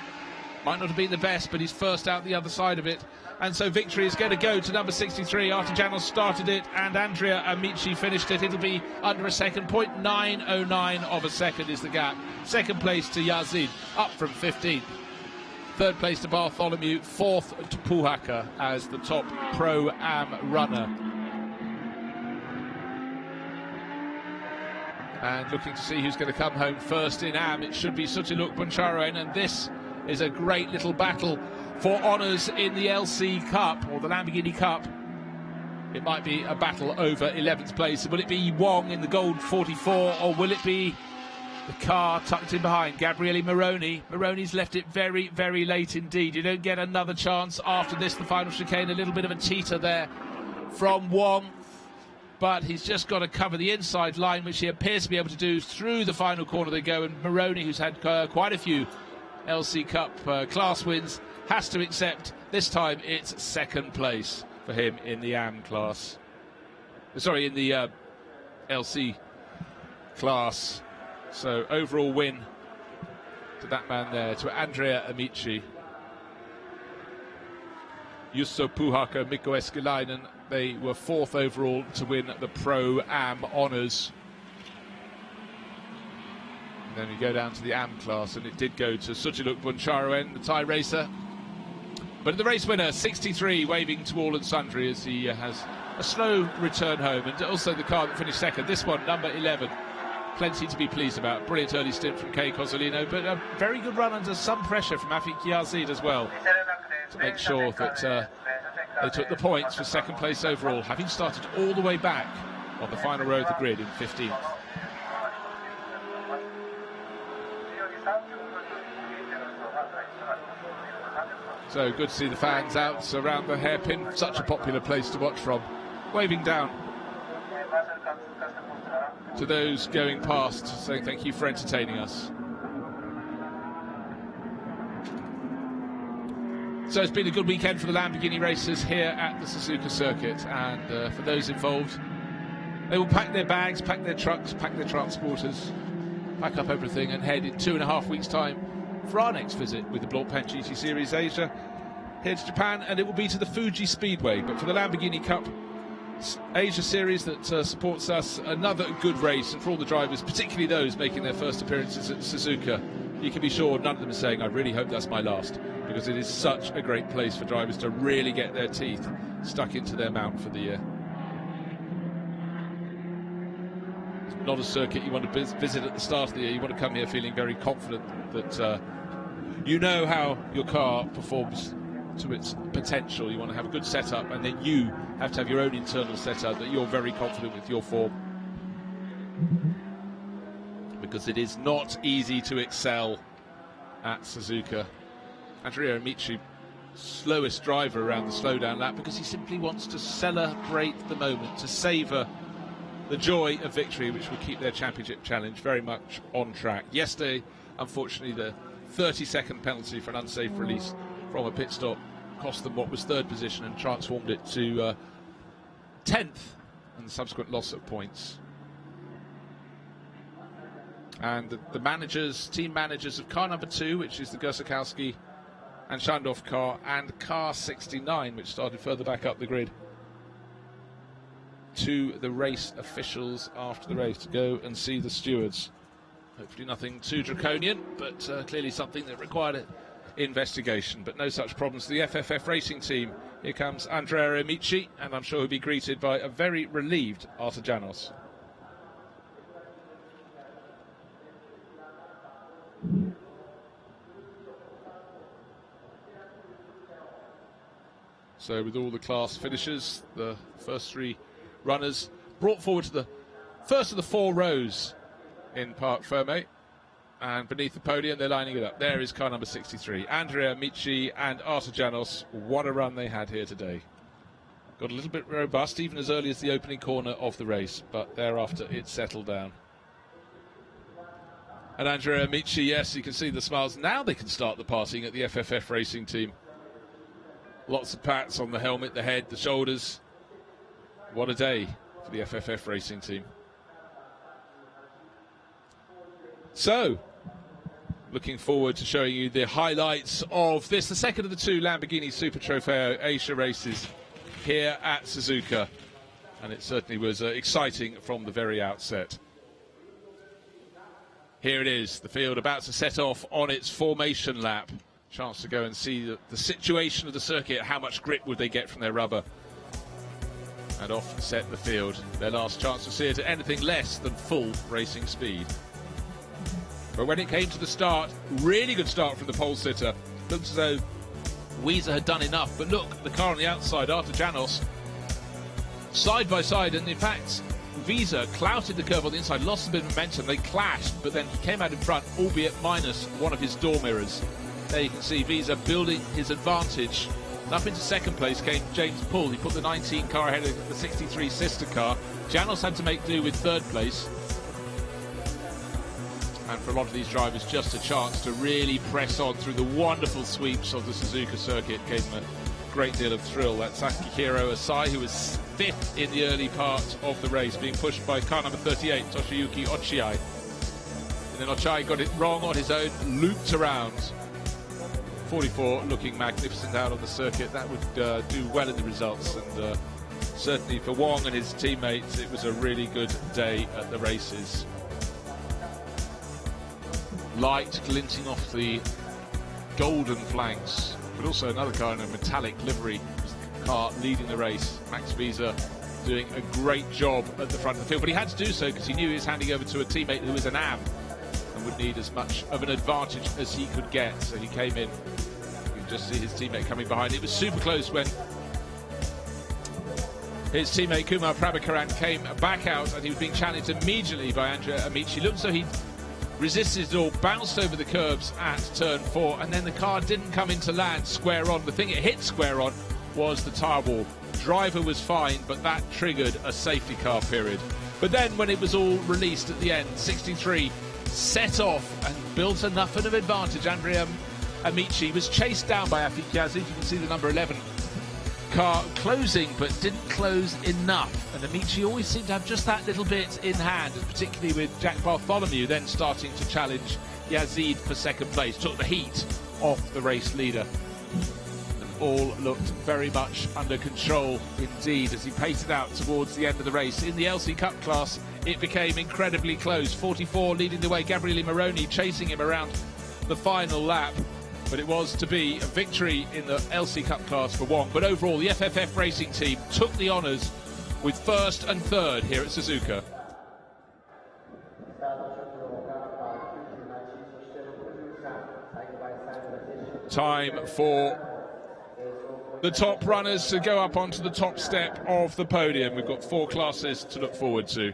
might not have been the best, but he's first out the other side of it. And so victory is going to go to number 63. Artigianos started it and Andrea Amici finished it. It'll be under a second. 0.909 of a second is the gap. Second place to Yazid, up from 15th. Third place to Bartholomew. Fourth to Puhaka as the top Pro-Am runner. And looking to see who's going to come home first in Am. It should be Sutiluk Buncharoen, and this is a great little battle for honours in the LC Cup, or the Lamborghini Cup. It might be a battle over 11th place. Will it be Wong in the gold 44, or will it be the car tucked in behind, Gabriele Moroni? Moroni's left it very, very late indeed. You don't get another chance after this, the final chicane. A little bit of a teeter there from Wong, but he's just got to cover the inside line, which he appears to be able to do. Through the final corner they go, and Moroni, who's had quite a few LC Cup class wins, has to accept this time it's second place for him in the AM class. Sorry, in the LC class. So overall win to that man there, to Andrea Amici. Jusso Puhaka, Mikko Eskilainen, they were fourth overall to win the Pro-Am honours. then we go down to the AM class, and it did go to Suchiluk Buncharoen, the Thai racer. But the race winner, 63, waving to all and sundry as he has a slow return home. And also the car that finished second, this one, number 11. Plenty to be pleased about. Brilliant early stint from Kay Cozzolino, but a very good run under some pressure from Afik Yazid as well, to make sure that they took the points for second place overall, having started all the way back on the final row of the grid in 15th. So good to see the fans out around the hairpin, such a popular place to watch from, waving down to those going past, saying thank you for entertaining us. So it's been a good weekend for the Lamborghini racers here at the Suzuka circuit, and for those involved, they will pack their bags, pack their trucks, pack their transporters, pack up everything and head in 2.5 weeks' time for our next visit with the Blancpain GT Series Asia here to Japan, and it will be to the Fuji Speedway. But for the Lamborghini Cup Asia Series that supports us, another good race, and for all the drivers, particularly those making their first appearances at Suzuka, you can be sure none of them are saying, I really hope that's my last, because it is such a great place for drivers to really get their teeth stuck into their mount for the year. Not a circuit you want to visit at the start of the year. You want to come here feeling very confident that you know how your car performs to its potential. You want to have a good setup, and then you have to have your own internal setup that you're very confident with your form, because it is not easy to excel at Suzuka. Andrea Amici, slowest driver around the slowdown lap, because he simply wants to celebrate the moment, to savour the joy of victory, which will keep their championship challenge very much on track. Yesterday, unfortunately, the 30-second penalty for an unsafe release from a pit stop cost them what was third position and transformed it to 10th, and the subsequent loss of points. And the managers, team managers of car number 2, which is the Gosakowski and Shandorf car, and car 69, which started further back up the grid, to the race officials after the race to go and see the stewards. Hopefully nothing too draconian, but clearly something that required investigation. But no such problems to the FFF racing team. Here comes Andrea Amici, and I'm sure he'll be greeted by a very relieved Artajanos. So with all the class finishers, the first 3 runners brought forward to the first of the 4 rows in Parc Fermé, and beneath the podium they're lining it up. There is car number 63, Andrea Amici and Artajanos. What a run they had here today. Got a little bit robust even as early as the opening corner of the race, but thereafter it settled down. And Andrea Amici, yes, you can see the smiles. Now they can start the partying at the FFF racing team. Lots of pats on the helmet, the head, the shoulders. What a day for the FFF racing team. So, looking forward to showing you the highlights of this, the second of the 2 Lamborghini Super Trofeo Asia races here at Suzuka. And it certainly was exciting from the very outset. Here it is, the field about to set off on its formation lap. Chance to go and see the situation of the circuit, how much grip would they get from their rubber. And off set the field. Their last chance to see it at anything less than full racing speed. But when it came to the start, really good start from the pole sitter. Looked as though Weezer had done enough, but look, the car on the outside, Artajanos, side by side, and in fact, Weezer clouted the curve on the inside, lost a bit of momentum, they clashed, but then he came out in front, albeit minus one of his door mirrors. There you can see Weezer building his advantage. And up into second place came James Pull. He put the 19 car ahead of the 63 sister car. Janos had to make do with third place. And for a lot of these drivers, just a chance to really press on through the wonderful sweeps of the Suzuka circuit. Gave them a great deal of thrill. That's Akihiro Asai, who was 5th in the early part of the race, being pushed by car number 38, Toshiyuki Ochiai. And then Ochiai got it wrong on his own, looped around. 44 looking magnificent out on the circuit. That would do well in the results, and certainly for Wong and his teammates it was a really good day at the races. light glinting off the golden flanks, but also another car in a metallic livery, car leading the race. Max Wiese doing a great job at the front of the field, but he had to do so because he knew he was handing over to a teammate who was an AB and would need as much of an advantage as he could get. So he came in. You can just see his teammate coming behind. It was super close when his teammate Kumar Prabhakaran came back out, and he was being challenged immediately by Andrea Amici. Looked as though he resisted it all, bounced over the curbs at turn 4, and then the car didn't come into land square on. The thing it hit square on was the tyre wall. Driver was fine, but that triggered a safety car period. But then when it was all released at the end, 63 set off and built enough of an advantage. Andrea Amici was chased down by Afik Yazid. You can see the number 11 car closing, but didn't close enough. And Amici always seemed to have just that little bit in hand, and particularly with Jack Bartholomew then starting to challenge Yazid for second place. Took the heat off the race leader. All looked very much under control indeed as he paced out towards the end of the race. In the LC Cup class, it became incredibly close. 44 leading the way, Gabriele Moroni chasing him around the final lap. But it was to be a victory in the LC Cup class for Wong. But overall, the FFF racing team took the honours with first and third here at Suzuka. Time for the top runners to go up onto the top step of the podium. We've got 4 classes to look forward to.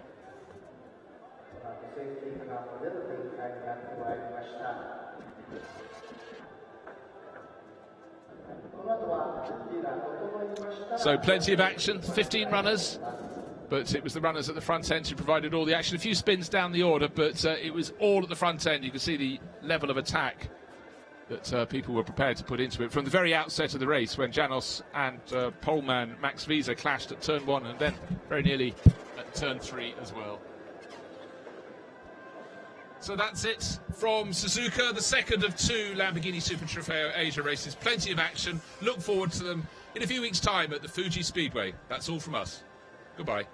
So plenty of action, 15 runners, but it was the runners at the front end who provided all the action. A few spins down the order, but it was all at the front end. You can see the level of attack that people were prepared to put into it from the very outset of the race, when Janos and poleman Max Wiese clashed at turn 1 and then very nearly at turn 3 as well. So that's it from Suzuka, the second of 2 Lamborghini Super Trofeo Asia races. Plenty of action. Look forward to them in a few weeks' time at the Fuji Speedway. That's all from us. Goodbye.